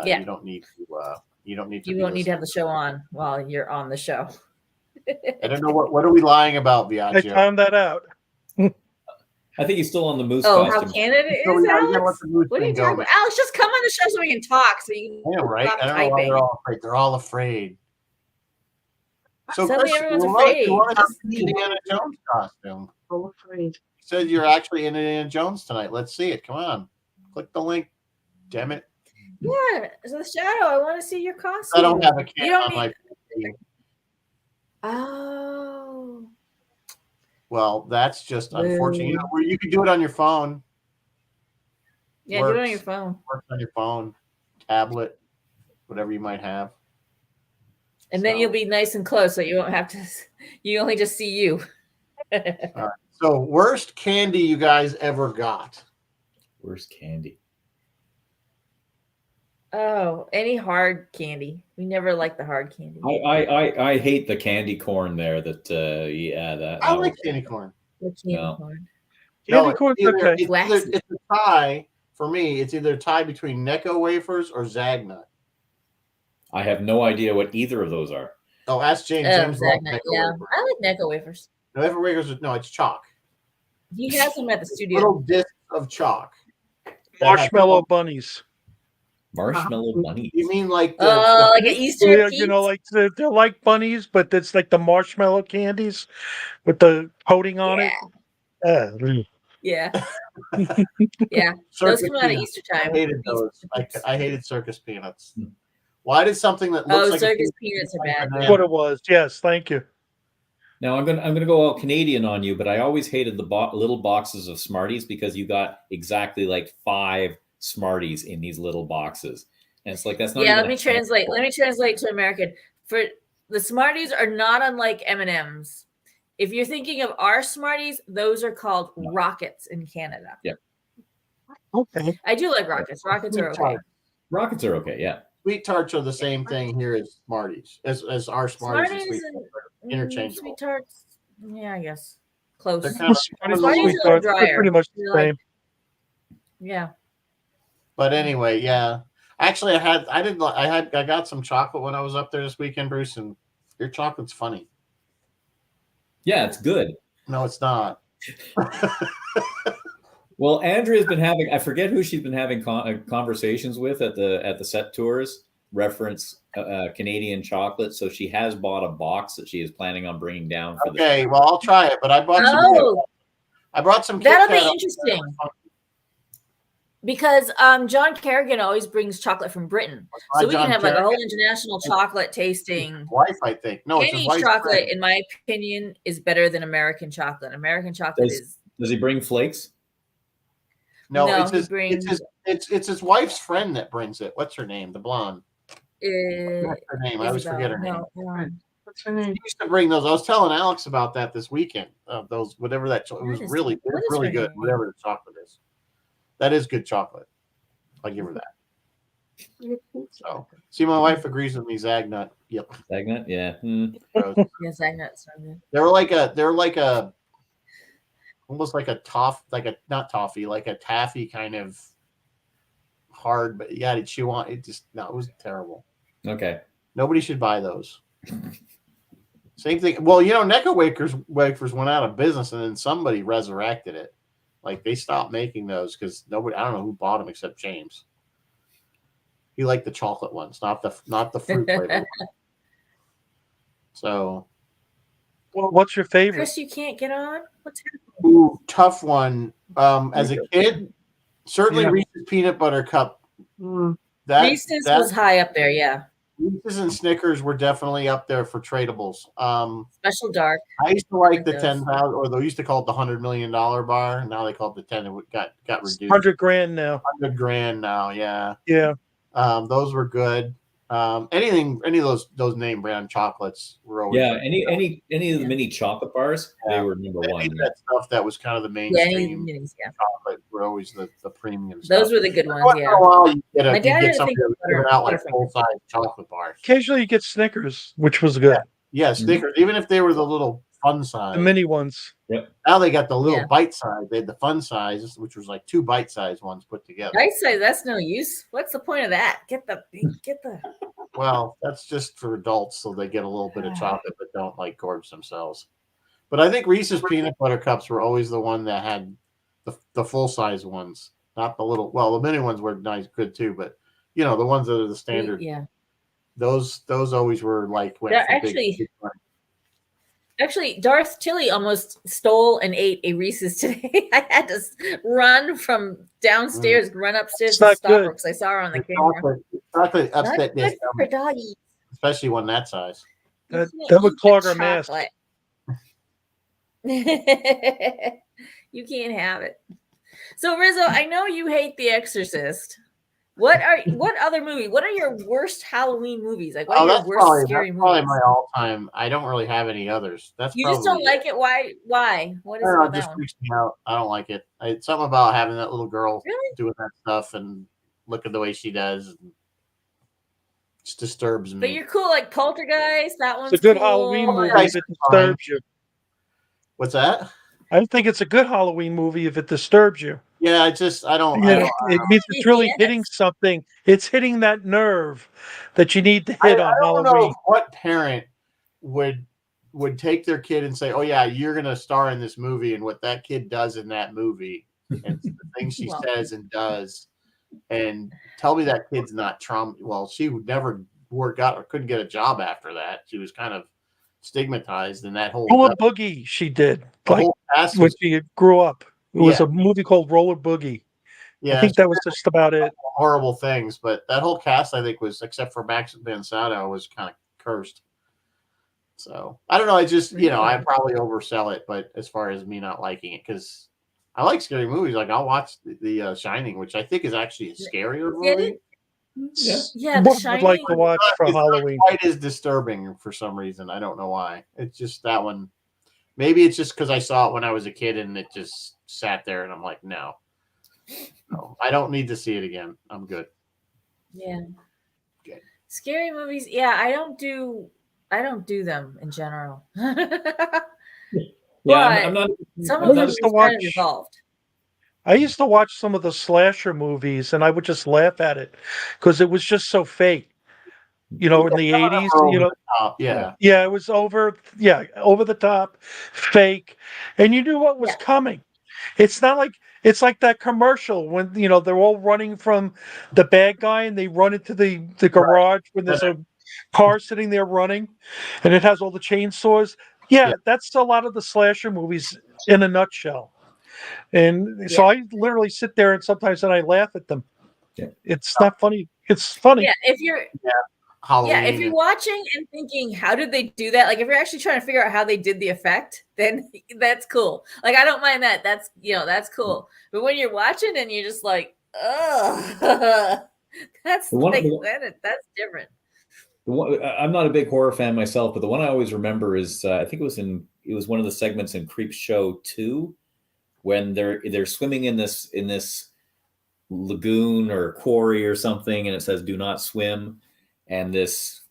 Speaker 2: you don't need to. You don't need to.
Speaker 1: You won't need to have the show on while you're on the show.
Speaker 2: I don't know what are we lying about, Viaggio?
Speaker 4: I found that out.
Speaker 3: I think he's still on the moose.
Speaker 1: Oh,
Speaker 3: costume.
Speaker 1: how Canada is, Alex? What are you talking about? Alex, just come on the show so we can talk. So you can.
Speaker 2: I know, right? I don't know why they're all afraid. They're all afraid. So
Speaker 1: suddenly everyone's afraid.
Speaker 2: You want to see Indiana Jones costume?
Speaker 5: I'm afraid.
Speaker 2: You said you're actually Indiana Jones tonight. Let's see it. Come on, click the link. Damn it!
Speaker 1: Yeah, it's the shadow. I want to see your costume.
Speaker 2: I don't have a camera on my.
Speaker 1: Oh.
Speaker 2: Well, that's just unfortunate. You can do it on your phone.
Speaker 1: Yeah, do it on your phone.
Speaker 2: Works on your phone, tablet, whatever you might have.
Speaker 1: And then you'll be nice and close, so you won't have to. You only just see you.
Speaker 2: All right. So, worst candy you guys ever got?
Speaker 3: Worst candy.
Speaker 1: Oh, any hard candy. We never liked the hard candy.
Speaker 3: I hate the candy corn there. That
Speaker 2: I like candy corn.
Speaker 1: The candy corn.
Speaker 4: Candy corn's okay.
Speaker 2: It's a tie for me. It's either a tie between Necco wafers or Zagnut.
Speaker 3: I have no idea what either of those are.
Speaker 2: Oh, ask James.
Speaker 1: James Zagnut, yeah, wafers. I like Necco wafers.
Speaker 2: Necco wafers, no, it's chalk.
Speaker 1: He has them at the studio.
Speaker 2: Little discs of chalk.
Speaker 4: Marshmallow bunnies.
Speaker 3: Marshmallow bunnies.
Speaker 2: You mean like
Speaker 1: like an Easter?
Speaker 4: You know, like they're like bunnies, but it's like the marshmallow candies with the coating on it.
Speaker 1: Yeah. Yeah. Those come out at Easter time.
Speaker 2: I hated those. I hated circus peanuts. Why did something that looks like
Speaker 1: circus peanuts are bad?
Speaker 4: That's what it was. Yes, thank you.
Speaker 3: Now I'm gonna go all Canadian on you, but I always hated the little boxes of Smarties because you got exactly like 5 Smarties in these little boxes, and it's like that's not.
Speaker 1: Yeah, let me translate to American. For the Smarties are not unlike M&Ms. If you're thinking of our Smarties, those are called Rockets in Canada.
Speaker 3: Yeah.
Speaker 4: Okay.
Speaker 1: I do like rockets. Rockets are okay.
Speaker 3: Rockets are okay. Yeah.
Speaker 2: Sweet tarts are the same thing here as Smarties, as our Smarties. And
Speaker 1: Smarties
Speaker 2: sweet
Speaker 1: and
Speaker 2: tarts are interchangeable.
Speaker 1: sweet tarts. Yeah, I guess close.
Speaker 2: They're kind of,
Speaker 4: Smarties
Speaker 1: Smarties
Speaker 4: and
Speaker 1: are a
Speaker 4: sweet
Speaker 1: little
Speaker 4: tarts, they're
Speaker 1: drier.
Speaker 4: pretty much the
Speaker 1: They're like-
Speaker 4: same.
Speaker 1: Yeah.
Speaker 2: but anyway, yeah. Actually, I got some chocolate when I was up there this weekend, Bruce, and your chocolate's funny.
Speaker 3: Yeah, it's good.
Speaker 2: No, it's not.
Speaker 3: Well, Andrea's been having, I forget who she's been having conversations with at the set tours, reference Canadian chocolate. So she has bought a box that she is planning on bringing down for
Speaker 2: Okay, well, I'll try it, but I brought some.
Speaker 1: Oh,
Speaker 2: I brought some.
Speaker 1: that'll
Speaker 2: Kit Kat
Speaker 1: be
Speaker 2: up
Speaker 1: interesting.
Speaker 2: there.
Speaker 1: Because John Kerrigan always brings chocolate from Britain. So we
Speaker 2: John
Speaker 1: can have like a whole
Speaker 2: Kerrigan.
Speaker 1: international chocolate tasting.
Speaker 2: His wife, I think. No, it's his
Speaker 1: Kenny's
Speaker 2: wife's
Speaker 1: chocolate,
Speaker 2: friend.
Speaker 1: in my opinion, is better than American chocolate. American chocolate is
Speaker 3: Does he bring flakes?
Speaker 2: No,
Speaker 1: No,
Speaker 2: it's
Speaker 1: he
Speaker 2: his.
Speaker 1: brings-
Speaker 2: It's his wife's friend that brings it. What's her name? The blonde. What's her name? I always forget her name.
Speaker 4: What's her name?
Speaker 2: He used to bring those. I was telling Alex about that this weekend. Those whatever that. It was
Speaker 1: What is-
Speaker 2: really,
Speaker 1: what
Speaker 2: it's
Speaker 1: is
Speaker 2: really
Speaker 1: her
Speaker 2: good.
Speaker 1: name?
Speaker 2: Whatever the chocolate is, that is good chocolate. I'll give her that. So, see, my wife agrees with me. Zagnut. Yep.
Speaker 3: Stagnant? Yeah.
Speaker 1: Yes, I know. So good.
Speaker 2: They're like a, almost like a not toffee, like a taffy kind of hard, but yeah, to chew on. It was terrible.
Speaker 3: Okay.
Speaker 2: Nobody should buy those. Same thing. Well, Necco wafers went out of business, and then somebody resurrected it. Like they stopped making those because nobody. I don't know who bought them except James. He liked the chocolate ones, not the fruit flavor. So,
Speaker 4: Well, what's your favorite?
Speaker 1: Chris, you can't get on? What's happening?
Speaker 2: ooh, tough one. As a kid, certainly
Speaker 4: Yeah.
Speaker 2: Reese's peanut butter cup.
Speaker 4: Mm,
Speaker 1: Reese's was high up there, yeah.
Speaker 2: Reese's and Snickers were definitely up there for tradables.
Speaker 1: Special dark.
Speaker 2: I used to like the
Speaker 1: Those.
Speaker 2: 10,000, or they used to call it the $100 million bar. Now they call it the 10. It got reduced.
Speaker 4: 100 grand now.
Speaker 2: 100 grand now. Yeah.
Speaker 4: Yeah.
Speaker 2: Those were good. Any of those name brand chocolates were always
Speaker 3: Yeah.
Speaker 2: good.
Speaker 3: Any of the mini chocolate bars, they were number
Speaker 2: Any
Speaker 3: one.
Speaker 2: of that stuff that was kind of the
Speaker 1: Yeah,
Speaker 2: mainstream
Speaker 1: minis, yeah.
Speaker 2: chocolate were always the premium stuff.
Speaker 1: Those were the good ones,
Speaker 2: Once in
Speaker 1: yeah.
Speaker 2: a while, you get
Speaker 1: My dad
Speaker 2: you
Speaker 1: had
Speaker 2: get
Speaker 1: a
Speaker 2: somebody
Speaker 1: thing
Speaker 2: that
Speaker 1: for
Speaker 2: was giving out like
Speaker 1: Butterfinger.
Speaker 2: full-size chocolate bars.
Speaker 4: Occasionally you get Snickers, which was good.
Speaker 2: Yeah, Snickers, even if they were the little fun size.
Speaker 4: The mini ones.
Speaker 2: Now they got the little
Speaker 1: Yeah.
Speaker 2: bite size. They had the fun size, which was like 2 bite size ones put together.
Speaker 1: I say that's no use. What's the point of that? Get the
Speaker 2: Well, that's just for adults, so they get a little bit of chocolate, but don't like gorge themselves. But I think Reese's peanut butter cups were always the one that had the full size ones, not the little. Well, the mini ones were nice, good too, but the ones that are the standard.
Speaker 1: Yeah.
Speaker 2: Those always were like went
Speaker 1: They're
Speaker 2: for big money.
Speaker 1: Actually, Darth Tilly almost stole and ate a Reese's today. I had to run from downstairs, run upstairs
Speaker 4: It's
Speaker 1: to
Speaker 4: not
Speaker 1: stop her
Speaker 4: good.
Speaker 1: because I saw her on the
Speaker 2: The
Speaker 1: camera.
Speaker 2: chocolate
Speaker 1: Not
Speaker 2: upset
Speaker 1: good
Speaker 2: this,
Speaker 1: for doggies.
Speaker 2: especially one that size.
Speaker 1: You
Speaker 4: That
Speaker 1: can't
Speaker 4: would
Speaker 1: eat
Speaker 4: clog
Speaker 1: the
Speaker 4: our mask.
Speaker 1: chocolate. You can't have it. So Rizzo, I know you hate The Exorcist. What other movie? What are your worst Halloween movies? Like what are your
Speaker 2: That's
Speaker 1: worst scary
Speaker 2: probably
Speaker 1: movies?
Speaker 2: my all-time. I don't really have any others. That's
Speaker 1: You just don't like it? Why? What is
Speaker 2: I
Speaker 1: it
Speaker 2: don't know,
Speaker 1: about
Speaker 2: it just
Speaker 1: that one?
Speaker 2: freaks me out. I don't like it. It's something about having that little girl
Speaker 1: Really?
Speaker 2: doing that stuff and looking the way she does. It just disturbs me.
Speaker 1: But you're cool, like Poltergeist. That one's
Speaker 4: It's a good
Speaker 1: cool.
Speaker 4: Halloween movie
Speaker 2: Poltergeist
Speaker 4: if it
Speaker 2: is fine.
Speaker 4: disturbs you.
Speaker 2: What's that?
Speaker 4: I think it's a good Halloween movie if it disturbs you.
Speaker 2: Yeah, I don't.
Speaker 4: Yeah, it means it's really
Speaker 1: Yes.
Speaker 4: hitting something. It's hitting that nerve that you need to
Speaker 2: I
Speaker 4: hit on
Speaker 2: don't know
Speaker 4: Halloween.
Speaker 2: what parent would take their kid and say, "Oh yeah, you're gonna star in this movie," and what that kid does in that movie, and the things she
Speaker 1: Well.
Speaker 2: says and does, and tell me that kid's not trauma. Well, she would never couldn't get a job after that. She was kind of stigmatized, and that whole
Speaker 4: Roller Boogie she did,
Speaker 2: the
Speaker 4: like
Speaker 2: whole cast
Speaker 4: when
Speaker 2: was,
Speaker 4: she grew up. It was
Speaker 2: Yeah.
Speaker 4: a movie called Roller Boogie.
Speaker 2: yeah,
Speaker 4: I think that was just about it.
Speaker 2: horrible things. But that whole cast, I think, was except for Max Bensado, was kind of cursed. So I don't know. I just I probably oversell it, but as far as me not liking it, because I like scary movies. Like I'll watch the Shining, which I think is actually a scarier movie.
Speaker 1: Yeah, The
Speaker 4: What would like
Speaker 1: Shining.
Speaker 4: to watch for
Speaker 2: It's not
Speaker 4: Halloween?
Speaker 2: quite as disturbing for some reason. I don't know why. It's just that one. Maybe it's just because I saw it when I was a kid and it just sat there, and I'm like, no. No, I don't need to see it again. I'm good.
Speaker 1: Yeah.
Speaker 2: Good.
Speaker 1: Scary movies. Yeah, I don't do them in general.
Speaker 3: Yeah, I'm not.
Speaker 1: Some
Speaker 3: I'm
Speaker 1: of
Speaker 3: not
Speaker 1: them
Speaker 3: a
Speaker 4: used
Speaker 1: just
Speaker 4: to
Speaker 1: kind of
Speaker 4: watch-
Speaker 1: evolved.
Speaker 4: I used to watch some of the slasher movies, and I would just laugh at it because it was just so fake. In the
Speaker 2: Some of them
Speaker 4: '80s,
Speaker 2: are over the top, yeah.
Speaker 4: yeah, it was over the top, fake, and you knew what was
Speaker 1: Yeah.
Speaker 4: coming. It's not like it's like that commercial when they're all running from the bad guy and they run into the garage when there's a car sitting there running, and it has all the chainsaws. Yeah,
Speaker 2: Yeah.
Speaker 4: that's a lot of the slasher movies in a nutshell. And so I literally sit there and sometimes then I laugh at them.
Speaker 3: Yeah.
Speaker 4: It's not funny. It's funny.
Speaker 1: Yeah, if you're
Speaker 2: Halloween.
Speaker 1: if you're watching and thinking, how did they do that? Like if you're actually trying to figure out how they did the effect, then that's cool. Like I don't mind that. That's that's cool. But when you're watching and you're just like, ugh, that's that's different.
Speaker 3: I'm not a big horror fan myself, but the one I always remember is I think it was one of the segments in Creep Show 2 when they're swimming in this lagoon or quarry or something, and it says "Do not swim," and this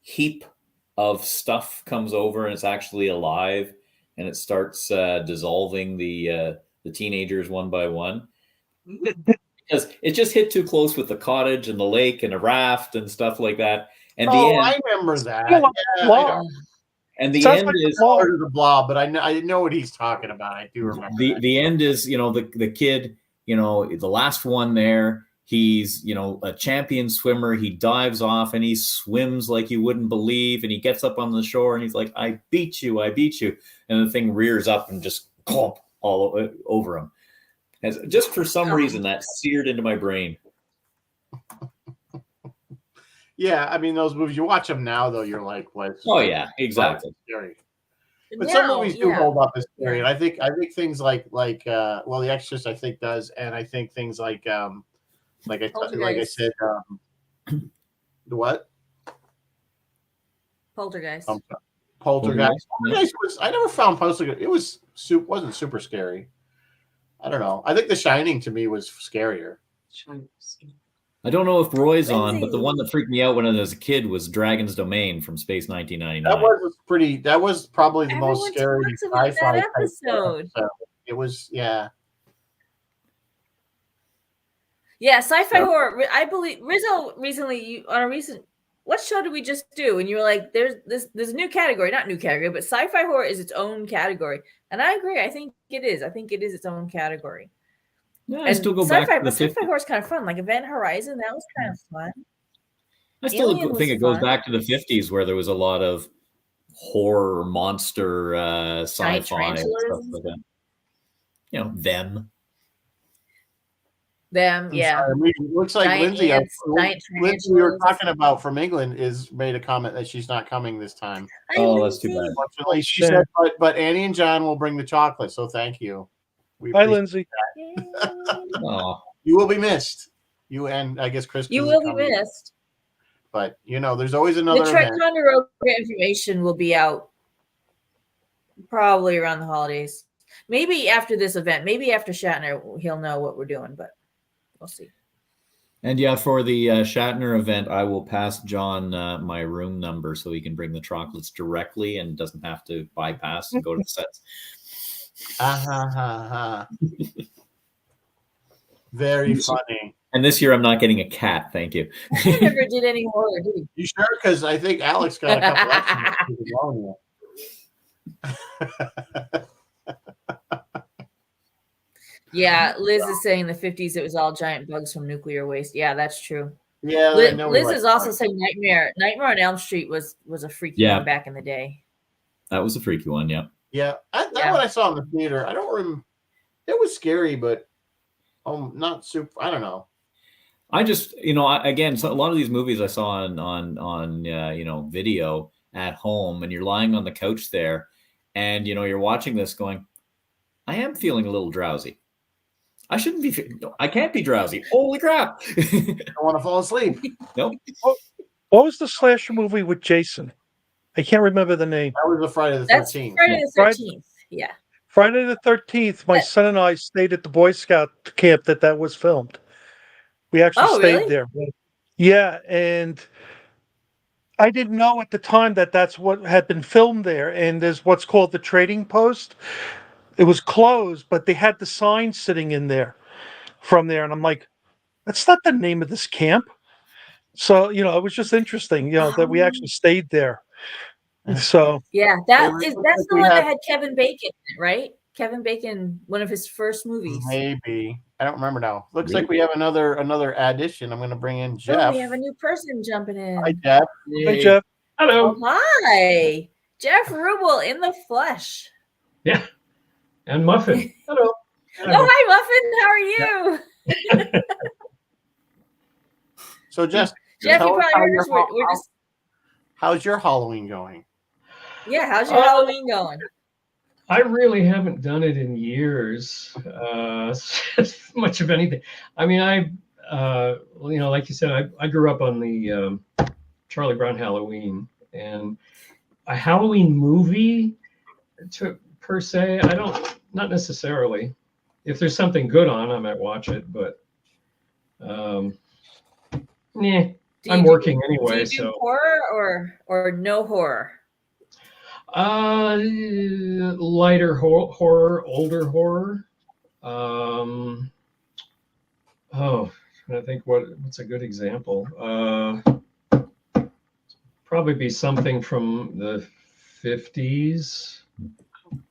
Speaker 3: heap of stuff comes over, and it's actually alive, and it starts dissolving the teenagers one by one. Because it just hit too close with the cottage and the lake and a raft and stuff like that. And
Speaker 2: I remember that.
Speaker 3: And the
Speaker 4: Sounds
Speaker 3: end
Speaker 4: like
Speaker 3: is
Speaker 2: part of the Blob, but I know what he's talking about. I do remember
Speaker 3: the end is the kid, the last one there. He's a champion swimmer. He dives off and he swims like you wouldn't believe, and he gets up on the shore and he's like, I beat you, and the thing rears up and just clomp all over him. Just for some reason that seared into my brain.
Speaker 2: Yeah, I mean those movies. You watch them now, though, you're like, "What?"
Speaker 3: Oh yeah, exactly.
Speaker 2: Scary. But some movies do hold up as scary, and I think things like The Exorcist, I think does, and I think things like I said, the what?
Speaker 1: Poltergeist.
Speaker 2: Poltergeist. I never found Poltergeist. It wasn't super scary. I don't know. I think The Shining to me was scarier.
Speaker 3: I don't know if Roy's on, but the one that freaked me out when I was a kid was Dragon's Domain from Space 1999.
Speaker 2: That was probably the most scary sci-fi
Speaker 1: episode.
Speaker 2: It was, yeah.
Speaker 1: Yeah, sci-fi horror. I believe Rizzo recently what show did we just do? And you were like, there's a new category, not new category, but sci-fi horror is its own category. And I agree. I think it is. I think it is its own category.
Speaker 3: Yeah, I still go back to the
Speaker 1: sci-fi horror is kind of fun. Like Event Horizon, that was kind of fun.
Speaker 3: I still think it goes back to the 50s where there was a lot of horror, monster, sci-fi and stuff like that. Them,
Speaker 2: yeah. It looks like Lindsay, we were talking about from England, made a comment that she's not coming this time.
Speaker 3: That's too bad.
Speaker 2: Unfortunately, she said, but Annie and John will bring the chocolate, so thank you.
Speaker 4: Bye, Lindsay.
Speaker 2: You will be missed. You and I guess Chris.
Speaker 1: You will be missed.
Speaker 2: But there's always another.
Speaker 1: The Ticonderoga information will be out probably around the holidays. Maybe after this event. Maybe after Shatner, he'll know what we're doing. But we'll see.
Speaker 3: And yeah, for the Shatner event, I will pass John my room number so he can bring the chocolates directly and doesn't have to bypass and go to the sets.
Speaker 2: Very funny.
Speaker 3: And this year, I'm not getting a cat. Thank you.
Speaker 1: I never did any horror, did he?
Speaker 2: You sure? Because I think Alex got a couple extras.
Speaker 1: Yeah, Liz is saying the 50s, it was all giant bugs from nuclear waste. Yeah, that's true.
Speaker 2: Yeah,
Speaker 1: Liz is also saying Nightmare on Elm Street was a freaky one back in the day.
Speaker 3: That was a freaky one, yeah.
Speaker 2: Yeah, that one I saw in the theater. I don't remember. It was scary, but not super. I don't know.
Speaker 3: I just, again, so a lot of these movies I saw on video at home, and you're lying on the couch there, and you're watching this, going, I am feeling a little drowsy. I shouldn't be. I can't be drowsy. Holy crap!
Speaker 2: I don't want to fall asleep.
Speaker 3: Nope.
Speaker 4: What was the slasher movie with Jason? I can't remember the name.
Speaker 2: That was the Friday the 13th.
Speaker 1: Friday the 13th. Yeah.
Speaker 4: Friday the 13th, my son and I stayed at the Boy Scout camp that was filmed. We actually
Speaker 1: Oh,
Speaker 4: stayed
Speaker 1: really?
Speaker 4: there. Yeah, and I didn't know at the time that that's what had been filmed there. And there's what's called the Trading Post. It was closed, but they had the sign sitting in there from there. And I'm like, that's not the name of this camp. So, it was just interesting, that we actually stayed there. So,
Speaker 1: Yeah,
Speaker 2: It looks
Speaker 1: that's
Speaker 2: like
Speaker 1: the
Speaker 2: we
Speaker 1: one that
Speaker 2: have-
Speaker 1: had Kevin Bacon in it, right? Kevin Bacon, one of his first movies.
Speaker 2: Maybe. I don't remember now. Looks
Speaker 3: Really?
Speaker 2: like we have another addition. I'm going to bring in
Speaker 1: Oh,
Speaker 2: Jeff.
Speaker 1: we have a new person jumping in.
Speaker 2: Hi, Jeff.
Speaker 4: hey, Jeff.
Speaker 5: Hello.
Speaker 1: Oh, hi, Jeff Rubel in the flesh.
Speaker 5: Yeah. And Muffin. Hello.
Speaker 1: Oh, hi, Muffin. How are you?
Speaker 2: So, Jeff,
Speaker 1: Jeff, you
Speaker 2: tell us
Speaker 1: probably
Speaker 2: how
Speaker 1: heard
Speaker 2: your
Speaker 1: us. We're just
Speaker 2: how's your Halloween going?
Speaker 1: yeah. How's your Halloween going?
Speaker 5: I really haven't done it in years, much of anything. I mean, like you said, I grew up on the Charlie Brown Halloween, and a Halloween movie per se, not necessarily. If there's something good on, I might watch it, but I'm working anyway.
Speaker 1: Do you do
Speaker 5: So
Speaker 1: horror or no horror?
Speaker 5: Lighter horror, older horror. I think what's a good example? Probably be something from the 50s.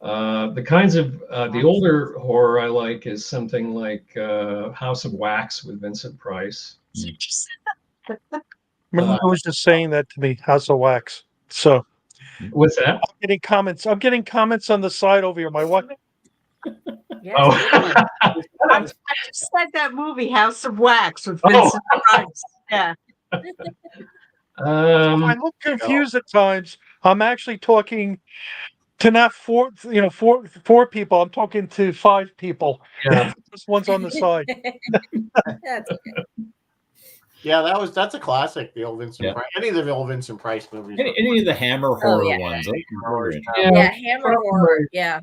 Speaker 5: The kinds of the older horror I like is something like House of Wax with Vincent Price.
Speaker 4: Remember, I was just saying that to me, House of Wax. So,
Speaker 5: What's that?
Speaker 4: I'm getting comments on the side over here. My wife.
Speaker 1: Yes,
Speaker 5: Oh.
Speaker 1: good one.
Speaker 6: I just said that movie, House of Wax, with Vincent Price. Yeah.
Speaker 4: I look confused at times. I'm actually talking to not four people. I'm talking to 5 people.
Speaker 5: Yeah.
Speaker 4: This one's on the side.
Speaker 1: That's okay.
Speaker 2: Yeah, that's a classic. The old Vincent
Speaker 3: Yeah.
Speaker 2: Price. Any of the old Vincent Price movies.
Speaker 3: Any of the Hammer horror
Speaker 1: yeah.
Speaker 3: ones? those are great.
Speaker 1: Yeah, Hammer horror. Yeah.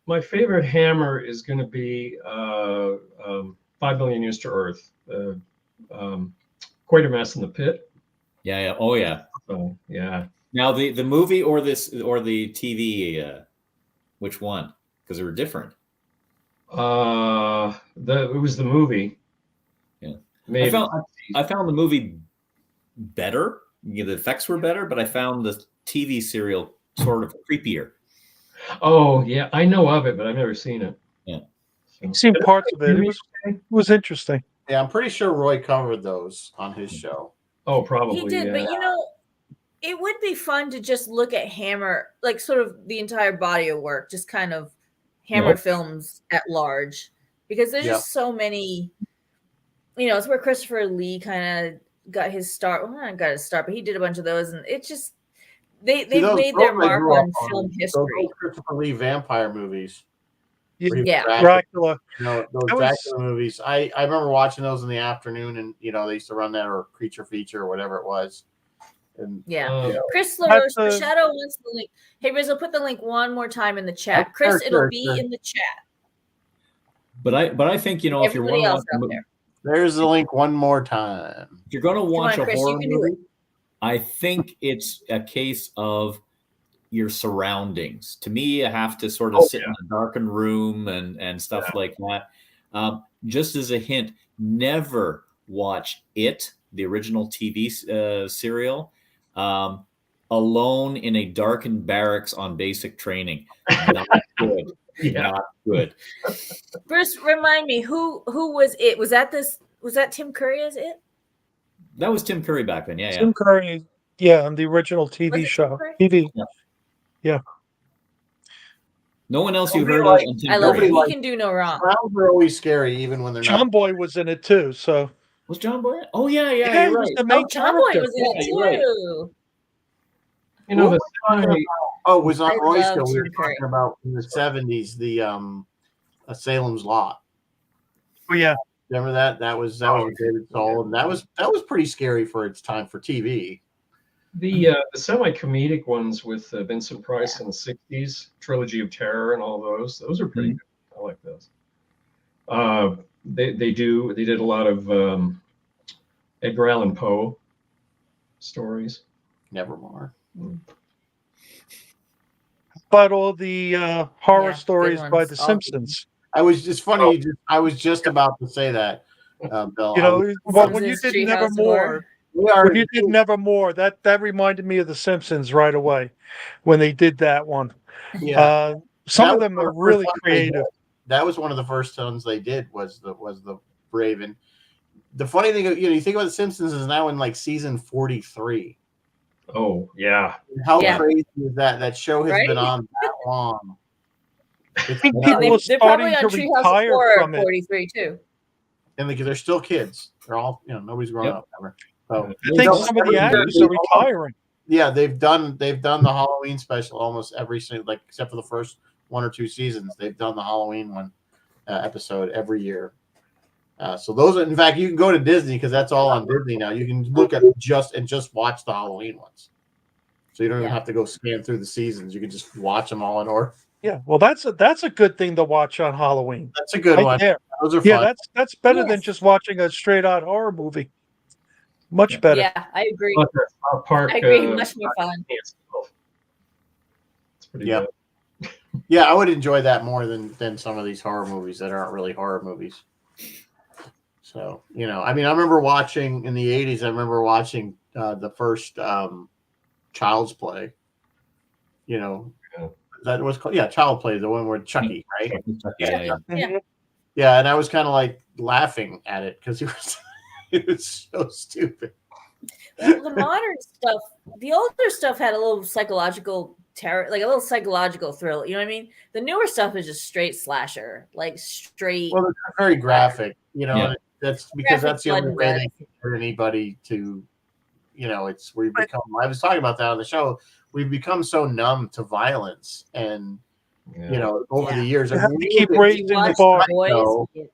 Speaker 5: My favorite Hammer is going to be 5 Million Years to Earth. Quatermass in the Pit.
Speaker 3: Yeah. Oh, yeah.
Speaker 5: So yeah.
Speaker 3: Now the movie or the TV, which one? Because they were different.
Speaker 5: It was the movie.
Speaker 3: Yeah.
Speaker 5: Maybe.
Speaker 3: I found the movie better. The effects were better, but I found the TV serial sort of creepier.
Speaker 5: Oh yeah, I know of it, but I've never seen it.
Speaker 3: Yeah.
Speaker 4: I've seen parts of it. It was interesting.
Speaker 2: Yeah, I'm pretty sure Roy covered those on his show.
Speaker 5: Oh, probably.
Speaker 1: He did,
Speaker 5: yeah.
Speaker 1: but it would be fun to just look at Hammer, like sort of the entire body of work, just kind of Hammer films at large, because there's just so many. It's where Christopher Lee kind of got his start. Well, not got his start, but he did a bunch of those, and it just they've made their mark on film history.
Speaker 2: Those Christopher Lee vampire movies.
Speaker 1: Yeah.
Speaker 4: Dracula.
Speaker 2: Those Dracula movies. I remember watching those in the afternoon, and they used to run that, or Creature Feature or whatever it was. And
Speaker 1: Chris LaRoche, the Shadow wants the link. Hey, Rizzo, put the link one more time in the chat. Chris, it'll be in the chat.
Speaker 3: But I think if you're
Speaker 1: Everybody else out there.
Speaker 2: There's the link one more time.
Speaker 3: If you're going to watch
Speaker 1: Chris,
Speaker 3: a horror
Speaker 1: you can do
Speaker 3: movie, I think it's a case of your surroundings. To me, you have to sort of sit in a darkened room and stuff like that. Just as a hint, never watch It, the original TV serial, alone in a darkened barracks on basic training. Not good. Not good.
Speaker 1: Bruce, remind me, who was It? Was that Tim Curry as It?
Speaker 3: That was Tim Curry back then. Yeah.
Speaker 4: Tim Curry, on the original TV show. TV. Yeah.
Speaker 3: No one else you heard of?
Speaker 1: I love it. He can do no wrong.
Speaker 2: Clowns are always scary, even when they're
Speaker 4: John
Speaker 2: not.
Speaker 4: Boy was in it too. So
Speaker 3: was John Boy? Oh yeah,
Speaker 4: he
Speaker 3: you're
Speaker 4: was
Speaker 3: right.
Speaker 4: the main
Speaker 1: John Boy
Speaker 4: character.
Speaker 1: was in it too.
Speaker 2: It was on
Speaker 1: I
Speaker 2: Roy's
Speaker 1: love
Speaker 2: show. We were
Speaker 1: Tim Curry.
Speaker 2: talking about in the 70s, the Salem's Lot.
Speaker 4: Oh yeah.
Speaker 2: Remember that? That was with David Soul, and that was pretty scary for its time for TV.
Speaker 5: The semi-comedic ones with Vincent Price in the '60s, Trilogy of Terror, and all those are pretty good. I like those. They did a lot of Edgar Allan Poe stories.
Speaker 2: Nevermore.
Speaker 4: But all the horror
Speaker 1: Yeah,
Speaker 4: stories
Speaker 1: good
Speaker 4: by
Speaker 1: ones.
Speaker 4: The
Speaker 1: All good.
Speaker 4: Simpsons.
Speaker 2: I was just funny. I was just about to say that, Bill.
Speaker 4: You know, well, when you
Speaker 1: Simpsons,
Speaker 4: did
Speaker 1: Treehouse of
Speaker 4: Nevermore,
Speaker 1: Horror.
Speaker 2: we are.
Speaker 4: when you did Nevermore, that reminded me of The Simpsons right away when they did that one.
Speaker 2: Yeah.
Speaker 4: Some
Speaker 2: That
Speaker 4: of
Speaker 2: was
Speaker 4: them
Speaker 2: one
Speaker 4: are
Speaker 2: of the first
Speaker 4: really
Speaker 2: ones they did.
Speaker 4: creative.
Speaker 2: That was one of the first ones they did. Was the Raven. The funny thing, you think about The Simpsons is now in like season 43.
Speaker 5: Oh yeah.
Speaker 2: How
Speaker 1: Yeah.
Speaker 2: crazy is that? That show has
Speaker 1: Right?
Speaker 2: been on that long.
Speaker 4: I think
Speaker 1: And
Speaker 4: people are
Speaker 1: they're probably
Speaker 4: starting
Speaker 1: on
Speaker 4: to
Speaker 1: Treehouse of
Speaker 4: retire
Speaker 1: Horror
Speaker 4: from it.
Speaker 1: 43 too.
Speaker 2: And they're still kids. They're all, nobody's grown
Speaker 3: Yep.
Speaker 2: up ever. So
Speaker 4: I think some of the actors are retiring.
Speaker 2: yeah, they've done the Halloween special almost every single, like except for the first 1 or 2 seasons. They've done the Halloween one episode every year. So those are, in fact, you can go to Disney because that's all on Disney now. You can look at just watch the Halloween ones. So you don't even have to go scan through the seasons. You can just watch them all in order.
Speaker 4: Yeah, well, that's a good thing to watch on Halloween.
Speaker 2: That's a good
Speaker 4: Right
Speaker 2: one.
Speaker 4: there.
Speaker 2: Those are
Speaker 4: Yeah,
Speaker 2: fun.
Speaker 4: that's better than
Speaker 1: Yes.
Speaker 4: just watching a straight out horror movie. Much better.
Speaker 1: Yeah, I agree.
Speaker 5: Like that South Park.
Speaker 1: I agree. Much more fun.
Speaker 5: It's pretty
Speaker 2: Yeah.
Speaker 5: good.
Speaker 2: Yeah, I would enjoy that more than some of these horror movies that aren't really horror movies. So, I mean, I remember watching in the 80s, I remember watching the first Child's Play. That was called, Child's Play, the one with Chucky, right?
Speaker 3: Yeah.
Speaker 1: Yeah.
Speaker 2: Yeah, and I was kind of like laughing at it because it was so stupid.
Speaker 1: Well, the modern stuff, the older stuff had a little psychological terror, like a little psychological thrill. You know what I mean? The newer stuff is just straight slasher, like straight.
Speaker 2: Well, it's very graphic,
Speaker 3: Yeah.
Speaker 2: That's because
Speaker 1: Graphic
Speaker 2: that's the
Speaker 1: blood
Speaker 2: only
Speaker 1: and
Speaker 2: way
Speaker 1: guts.
Speaker 2: they can get anybody to, we've become, I was talking about that on the show, we've become so numb to violence and, over the years.
Speaker 4: You have to
Speaker 2: when
Speaker 4: keep
Speaker 2: look at
Speaker 4: raising the
Speaker 1: Watch
Speaker 4: bar.
Speaker 2: Psycho,
Speaker 1: boys.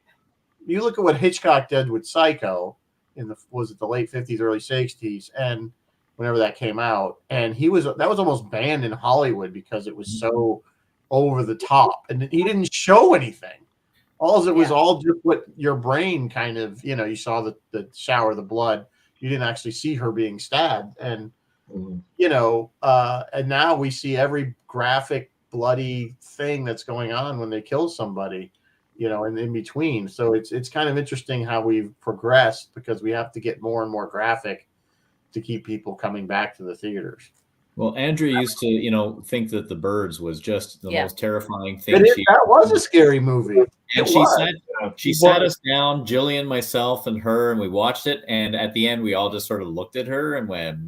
Speaker 2: you look at what Hitchcock did with Psycho in the late 50s, early 60s, and whenever that came out, and that was almost banned in Hollywood because it was so over the top, and he didn't show anything. It was all just what your brain kind of, you saw the shower of the blood. You didn't actually see her being stabbed, and and now we see every graphic, bloody thing that's going on when they kill somebody. And in between. So it's kind of interesting how we've progressed because we have to get more and more graphic to keep people coming back to the theaters.
Speaker 3: Well, Andrea used to, think that The Birds was just the most terrifying thing.
Speaker 2: That was a scary movie.
Speaker 3: And she sat us down, Jillian, myself, and her, and we watched it. And at the end, we all just sort of looked at her and went,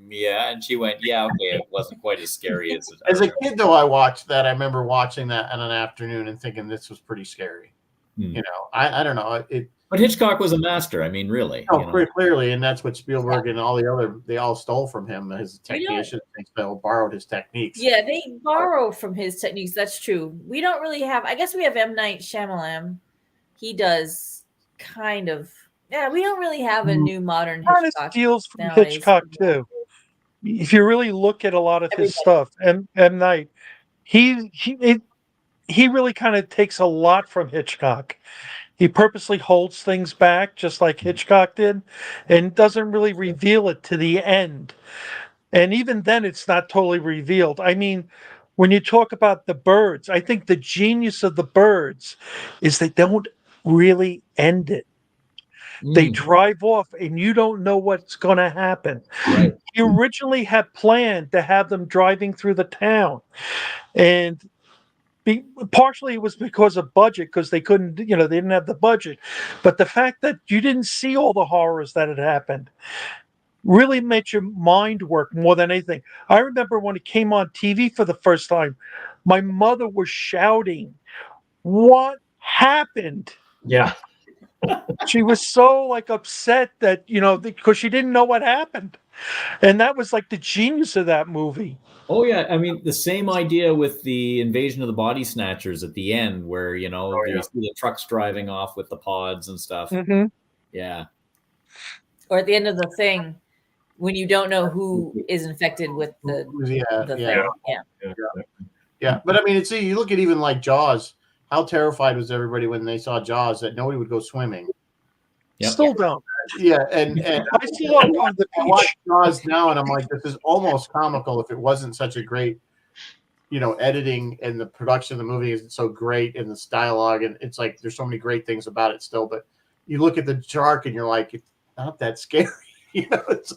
Speaker 3: yeah. And she went, yeah, okay, it wasn't quite as scary as it.
Speaker 2: As a kid, though, I watched that. I remember watching that on an afternoon and thinking this was pretty scary. I don't know.
Speaker 3: But Hitchcock was a master. I mean, really.
Speaker 2: Pretty clearly, and that's what Spielberg and they all stole from him. His technicians, they borrowed his techniques.
Speaker 1: Yeah, they borrow from his techniques. That's true. We don't really have. I guess we have M. Night Shyamalan. He does kind of. Yeah, we don't really have a new modern Hitchcock.
Speaker 4: Deals from
Speaker 1: nowadays.
Speaker 4: Hitchcock too. If you really look at a lot of his stuff, M. Night, he really kind of takes a lot from Hitchcock. He purposely holds things back, just like Hitchcock did, and doesn't really reveal it to the end. And even then, it's not totally revealed. I mean, when you talk about The Birds, I think the genius of The Birds is they don't really end it. They drive off, and you don't know what's going to happen.
Speaker 3: Right.
Speaker 4: He originally had planned to have them driving through the town, and partially it was because of budget, because they couldn't, they didn't have the budget. But the fact that you didn't see all the horrors that had happened really made your mind work more than anything. I remember when it came on TV for the first time, my mother was shouting, "What happened?"
Speaker 5: Yeah.
Speaker 4: She was so upset that, because she didn't know what happened. And that was the genius of that movie.
Speaker 3: Oh yeah, I mean the same idea with the Invasion of the Body Snatchers at the end, where you see the trucks driving off with the pods and stuff.
Speaker 4: Mm-hmm.
Speaker 3: Yeah.
Speaker 1: Or at the end of The Thing, when you don't know who is infected with the thing.
Speaker 2: Yeah. But I mean, it's you look at even like Jaws. How terrified was everybody when they saw Jaws that nobody would go swimming?
Speaker 3: Yep.
Speaker 4: Still don't.
Speaker 2: Yeah, and
Speaker 4: I still don't go to the
Speaker 2: I watch
Speaker 4: beach.
Speaker 2: Jaws now, and I'm like, this is almost comical if it wasn't such a great, editing and the production of the movie isn't so great and this dialogue, and it's like there's so many great things about it still. But you look at the shark and you're like, it's not that scary, It's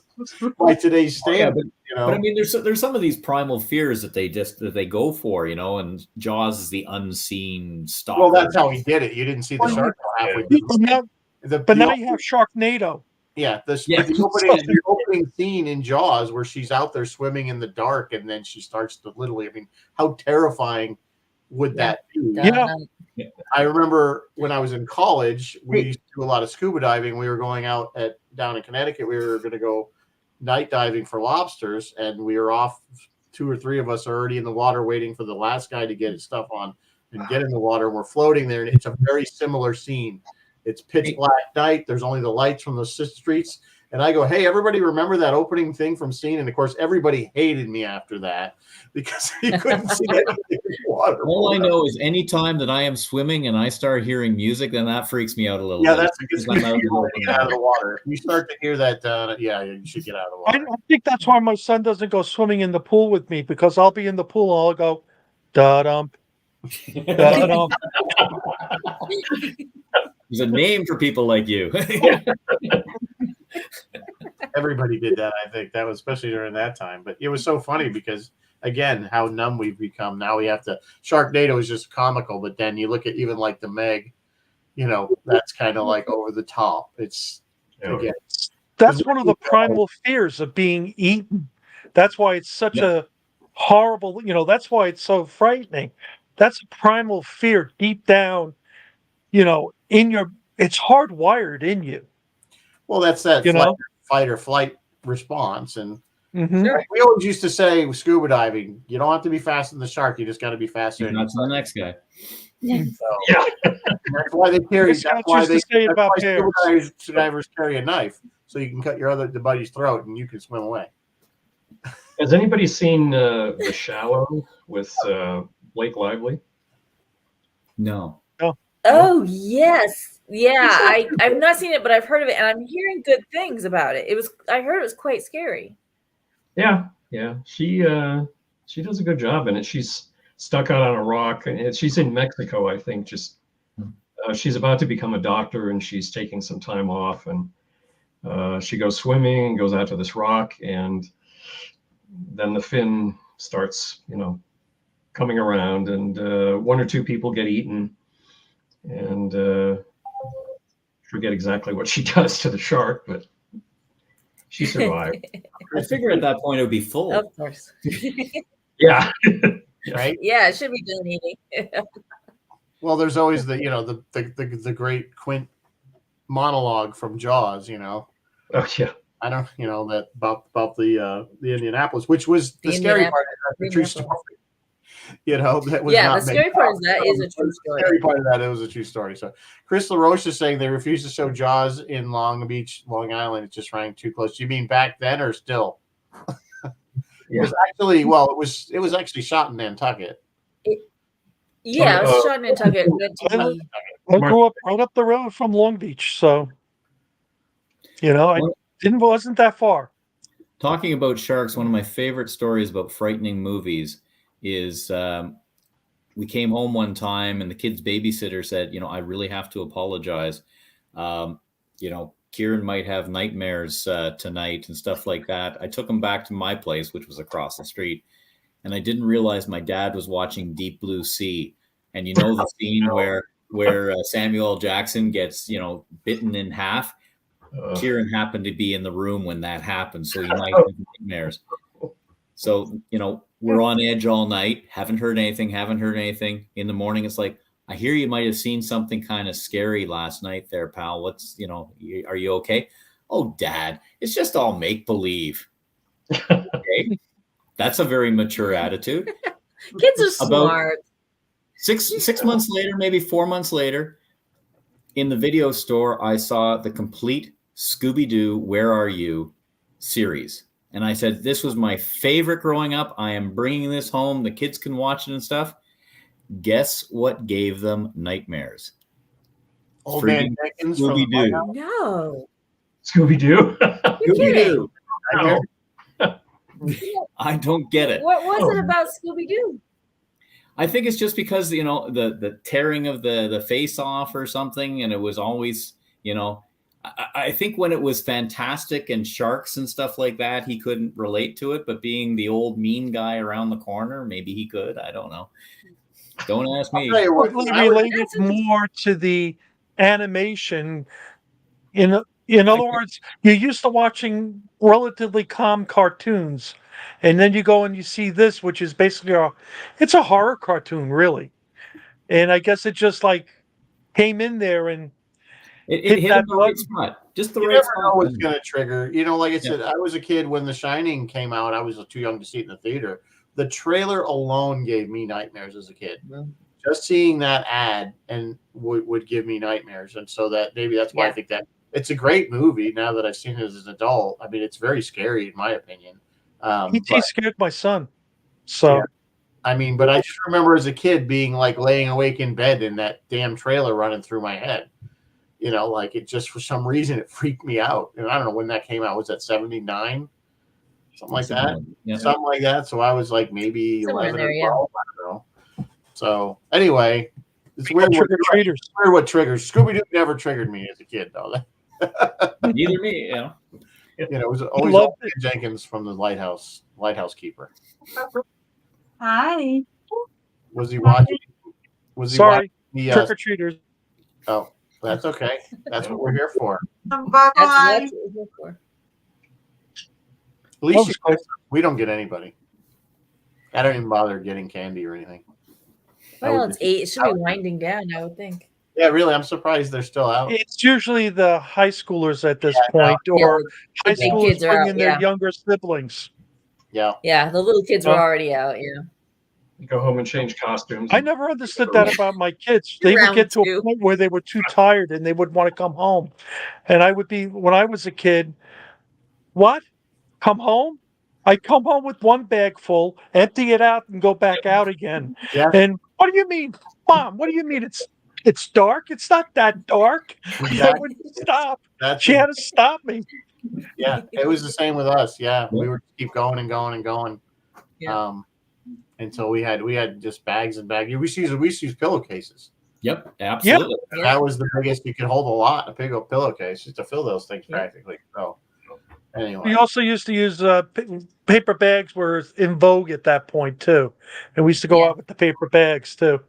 Speaker 2: by today's standard,
Speaker 3: But I mean, there's some of these primal fears that they go for, and Jaws is the unseen stalker.
Speaker 2: Well, that's how he did it. You didn't see the shark halfway through.
Speaker 4: But now you have Sharknado.
Speaker 2: Yeah, the opening scene in Jaws where she's out there swimming in the dark and then she starts to literally, I mean, how terrifying would that be?
Speaker 4: Yeah.
Speaker 2: I remember when I was in college, we used to do a lot of scuba diving. We were going out down in Connecticut. We were going to go night diving for lobsters, and we were off. 2 or 3 of us are already in the water waiting for the last guy to get his stuff on and get in the water. And we're floating there, and it's a very similar scene. It's pitch black night. There's only the lights from the streets. And I go, hey, everybody remember that opening thing from Scene? And, of course, everybody hated me after that because you couldn't see anything in the water.
Speaker 3: All I know is any time that I am swimming and I start hearing music, then that freaks me out a little
Speaker 2: bit.
Speaker 3: Yeah,
Speaker 2: that's a good excuse to get out of the water. If you start to hear that, you should get out of the water.
Speaker 4: I think that's why my son doesn't go swimming in the pool with me, because I'll be in the pool and I'll go, da-dum, da-dum.
Speaker 3: There's a name for people like you.
Speaker 2: Everybody did that, I think. That was especially during that time. But it was so funny because, again, how numb we've become. Now we have to. Sharknado is just comical, but then you look at even like the Meg, that's kind of like over the top. It's again.
Speaker 4: That's one of the primal fears of being eaten. That's why it's such a horrible. That's why it's so frightening. That's a primal fear deep down. In your, it's hardwired in you.
Speaker 2: Well, that's that fight or flight response. And
Speaker 4: we
Speaker 2: always used to say with scuba diving, you don't have to be faster than the shark. You just got to be faster than
Speaker 3: the next guy.
Speaker 2: So, that's why they carry. That's why scuba divers carry a knife, so you can cut your other buddy's throat and you can swim away.
Speaker 5: Has anybody seen The Shallow with Blake Lively?
Speaker 3: No.
Speaker 1: Oh yes, yeah. I've not seen it, but I've heard of it, and I'm hearing good things about it. I heard it was quite scary.
Speaker 5: Yeah. She does a good job in it. She's stuck out on a rock, and she's in Mexico, I think. Just she's about to become a doctor, and she's taking some time off, and she goes swimming and goes out to this rock, and then the fin starts, coming around, and 1 or 2 people get eaten. And forget exactly what she does to the shark, but she survived.
Speaker 3: I figure at that point it would be full.
Speaker 1: Of course.
Speaker 5: Yeah.
Speaker 2: Right?
Speaker 1: Yeah, it should be done eating.
Speaker 2: Well, there's always the great Quint monologue from Jaws,
Speaker 5: Oh yeah.
Speaker 2: I don't, that about the Indianapolis, which was the scary part of the true story. That was
Speaker 1: the scary part is that is a true story.
Speaker 2: The scary part of that, it was a true story. So Chris LaRoche is saying they refused to show Jaws in Long Beach, Long Island. It just rang too close. You mean back then or still? It was actually, it was actually shot in Nantucket.
Speaker 1: It was shot in Nantucket.
Speaker 4: I grew up right up the road from Long Beach, so I wasn't that far.
Speaker 3: Talking about sharks, one of my favorite stories about frightening movies is we came home one time and the kid's babysitter said, I really have to apologize. Kieran might have nightmares tonight and stuff like that. I took him back to my place, which was across the street. And I didn't realize my dad was watching Deep Blue Sea. And the scene where Samuel L. Jackson gets, bitten in half. Kieran happened to be in the room when that happened. So he might have nightmares. So, we're on edge all night. Haven't heard anything. In the morning, it's like, I hear you might have seen something kind of scary last night there, pal. What's, are you okay? Oh, Dad, it's just all make-believe. Okay. That's a very mature attitude.
Speaker 1: Kids are smart.
Speaker 3: About 6 months later, maybe 4 months later, in the video store, I saw the complete Scooby-Doo, Where Are You? series. And I said, this was my favorite growing up. I am bringing this home. The kids can watch it and stuff. Guess what gave them nightmares?
Speaker 2: Old Man Jenkins from the
Speaker 3: Scooby-Doo.
Speaker 2: Lighthouse.
Speaker 1: No.
Speaker 5: Scooby-Doo.
Speaker 3: Scooby-Doo.
Speaker 2: I
Speaker 3: I don't get it.
Speaker 1: What was it about Scooby-Doo?
Speaker 3: I think it's just because, you know, the tearing of the face off or something. And it was always, you know, I think when it was fantastic and sharks and stuff like that, he couldn't relate to it. But being the old mean guy around the corner, maybe he could. I don't know. Don't ask me.
Speaker 2: I'll tell you what,
Speaker 4: Probably related more to the animation. In other words, you're used to watching relatively calm cartoons, and then you go and you see this, which is basically it's a horror cartoon, really. And I guess it just like came in there and
Speaker 3: It hit
Speaker 4: that
Speaker 3: the right spot. Just the
Speaker 2: you
Speaker 3: right
Speaker 2: never
Speaker 3: spot.
Speaker 2: know what's going to trigger. You know, like I said, I was a kid when The Shining came out. I was too young to see it in the theater. The trailer alone gave me nightmares as a kid. Just seeing that ad and would give me nightmares. And so that maybe that's why I think that it's a great movie now that I've seen it as an adult. I mean, it's very scary in my opinion.
Speaker 4: he scared my son. So,
Speaker 2: I mean, but I just remember as a kid being like laying awake in bed and that damn trailer running through my head. You know, like it just for some reason it freaked me out. And I don't know when that came out. Was that 79? Something like that.
Speaker 3: Yeah.
Speaker 2: Something like that. So I was like maybe
Speaker 1: Somewhere
Speaker 2: 11
Speaker 1: in there,
Speaker 2: or 12. I don't know. So anyway, it's weird.
Speaker 4: trick or treaters.
Speaker 2: It's weird what triggers. Scooby Doo never triggered me as a kid, though.
Speaker 3: Neither me, you know.
Speaker 2: You know, it was always
Speaker 4: loved
Speaker 2: Old Man Jenkins from the Lighthouse Keeper.
Speaker 6: Hi.
Speaker 2: Was he watching? Was he
Speaker 4: Sorry,
Speaker 2: watching the?
Speaker 4: trick or treaters.
Speaker 2: Oh, that's okay. That's what we're here for.
Speaker 6: Bye
Speaker 1: That's
Speaker 6: bye.
Speaker 1: what we're here for.
Speaker 2: At least
Speaker 4: That was cool.
Speaker 2: we don't get anybody. I don't even bother getting candy or anything.
Speaker 1: Well, it's 8. It should be winding down, I would think.
Speaker 2: Yeah, really. I'm surprised they're still out.
Speaker 4: It's usually the high schoolers at this
Speaker 2: Yeah, I know.
Speaker 4: point, or
Speaker 1: The
Speaker 4: high
Speaker 1: big
Speaker 4: schoolers
Speaker 1: kids are out,
Speaker 4: bringing their
Speaker 1: yeah.
Speaker 4: younger siblings.
Speaker 2: Yeah.
Speaker 1: Yeah, the little kids were
Speaker 4: Oh.
Speaker 1: already out. Yeah.
Speaker 5: Go home and change costumes.
Speaker 4: I never understood that about my kids. They would
Speaker 1: Round
Speaker 4: get to
Speaker 1: two.
Speaker 4: a point where they were too tired and they would want to come home. And I would be, when I was a kid, what? Come home? I'd come home with one bag full, empty it out, and go back out again.
Speaker 2: Yeah.
Speaker 4: And what do you mean, Mom? What do you mean it's dark? It's not that dark. I
Speaker 2: Exactly.
Speaker 4: wouldn't stop.
Speaker 2: That's
Speaker 4: She had to stop me.
Speaker 2: yeah. It was the same with us. Yeah, we would keep going and going and going.
Speaker 1: Yeah.
Speaker 2: Until we had just bags and bags. We used to use pillowcases.
Speaker 3: Yep, absolutely.
Speaker 1: Yeah.
Speaker 2: That was the biggest. You could hold a lot. A big old pillowcase just to fill those things practically. So anyway,
Speaker 4: We also used to use paper bags were in vogue at that point too, and we used to go
Speaker 1: Yeah.
Speaker 2: Oh,
Speaker 4: out with the paper bags too.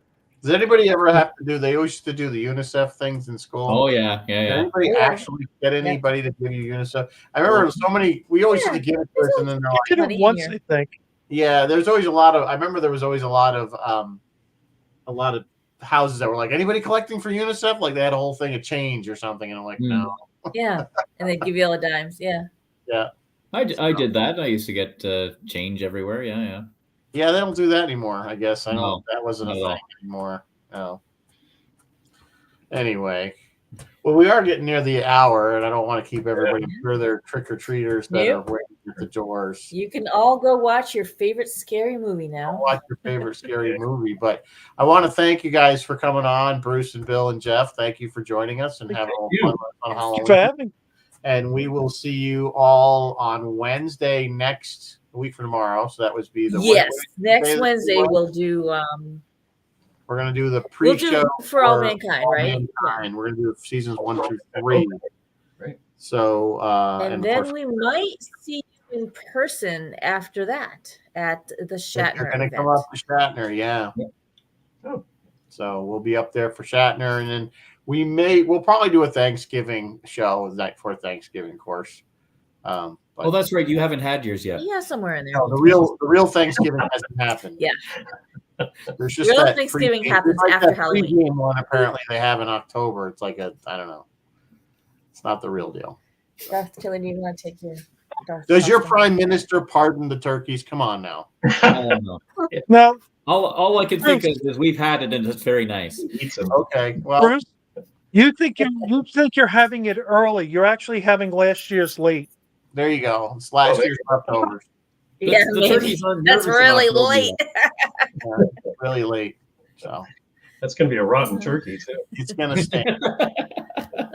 Speaker 2: does anybody ever have to do? They always used to do the UNICEF things in school.
Speaker 3: Oh yeah,
Speaker 2: Did
Speaker 3: yeah.
Speaker 2: anybody
Speaker 1: Yeah.
Speaker 2: actually get anybody to give you UNICEF? I remember so many. We always used to give it to us, and then they're
Speaker 4: I
Speaker 2: like,
Speaker 4: did
Speaker 1: Money
Speaker 4: it once,
Speaker 1: here.
Speaker 4: I think.
Speaker 2: yeah. There's always a lot of. I remember there was always a lot of houses that were like, anybody collecting for UNICEF? Like they had a whole thing of change or something, and I'm like, no.
Speaker 1: Yeah. And they give you all the dimes. Yeah.
Speaker 2: Yeah.
Speaker 3: I did that. I used to get change everywhere. Yeah.
Speaker 2: Yeah, they don't do that anymore. I guess I don't.
Speaker 3: No,
Speaker 2: That wasn't a
Speaker 3: not at all.
Speaker 2: thing anymore. No. Anyway, well, we are getting near the hour, and I don't want to keep everybody further trick or treaters that
Speaker 1: Nope.
Speaker 2: are waiting at the doors.
Speaker 1: You can all go watch your favorite scary movie now.
Speaker 2: Watch your favorite scary movie. But I want to thank you guys for coming on, Bruce and Bill and Jeff. Thank you for joining us and having a little fun on
Speaker 4: Thank you
Speaker 2: Halloween.
Speaker 4: for having.
Speaker 2: And we will see you all on Wednesday next week from tomorrow. So that would be the
Speaker 1: Yes.
Speaker 2: Wednesday
Speaker 1: Next
Speaker 2: that
Speaker 1: Wednesday
Speaker 2: we
Speaker 1: we'll do
Speaker 2: We're gonna do the
Speaker 1: we'll
Speaker 2: pre-show
Speaker 1: do For All Mankind, right?
Speaker 2: Mankind. We're gonna do seasons 1 through 3.
Speaker 5: Right.
Speaker 2: So
Speaker 1: And
Speaker 2: of
Speaker 1: then
Speaker 2: course,
Speaker 1: we might see you in person after that at the
Speaker 2: they're
Speaker 1: Shatner
Speaker 2: gonna
Speaker 1: event.
Speaker 2: come up to Shatner, yeah.
Speaker 5: Oh.
Speaker 2: So we'll be up there for Shatner, and then we'll probably do a Thanksgiving show the night before Thanksgiving, of course. But
Speaker 3: Oh, that's right. You haven't had yours yet.
Speaker 1: Yeah, somewhere in there.
Speaker 2: no, the real Thanksgiving hasn't happened.
Speaker 1: Yeah.
Speaker 2: There's just
Speaker 1: Real
Speaker 2: that
Speaker 1: Thanksgiving
Speaker 2: pre-game-
Speaker 1: happens
Speaker 2: like
Speaker 1: after
Speaker 2: that
Speaker 1: Halloween.
Speaker 2: pre-game one apparently they have in October. It's like I don't know. It's not the real deal.
Speaker 1: Darth Killer, do you want to take your Darth
Speaker 2: Does your
Speaker 1: costume?
Speaker 2: prime minister pardon the turkeys? Come on now.
Speaker 3: I don't know.
Speaker 4: Now,
Speaker 3: All I can think of is we've had it and it's very nice.
Speaker 5: Eat some.
Speaker 2: Okay. Well,
Speaker 4: Bruce, you think you're having it early. You're actually having last year's late.
Speaker 2: There you go. It's last year's leftovers.
Speaker 1: Yeah,
Speaker 3: the
Speaker 1: maybe.
Speaker 3: turkeys aren't
Speaker 1: That's
Speaker 3: nervous
Speaker 1: really
Speaker 3: enough,
Speaker 1: late.
Speaker 2: Really late. So
Speaker 5: That's going to be a rotten turkey too.
Speaker 2: it's gonna stink.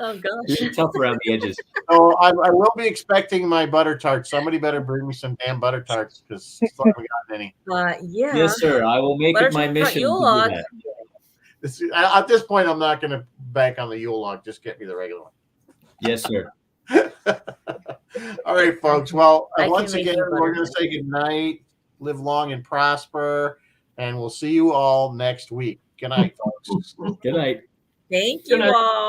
Speaker 1: Oh gosh.
Speaker 3: You're tough around the edges.
Speaker 2: So I will be expecting my butter tarts. Somebody better bring me some damn butter tarts because I haven't gotten any.
Speaker 1: Yeah.
Speaker 3: Yes, sir. I will make it my
Speaker 1: Buttertart
Speaker 3: mission to
Speaker 1: Yule
Speaker 3: do
Speaker 1: log.
Speaker 3: that.
Speaker 2: At this point, I'm not going to bank on the Yule log. Just get me the regular one.
Speaker 3: Yes, sir.
Speaker 2: All right, folks. Well,
Speaker 1: I can
Speaker 2: once
Speaker 1: make
Speaker 2: again,
Speaker 1: you
Speaker 2: we're
Speaker 1: butter
Speaker 2: going to say good night. Live long and prosper. And we'll see you all next week. Good night, folks.
Speaker 3: Good night.
Speaker 1: Thank
Speaker 5: Good
Speaker 1: you
Speaker 5: night.
Speaker 1: all.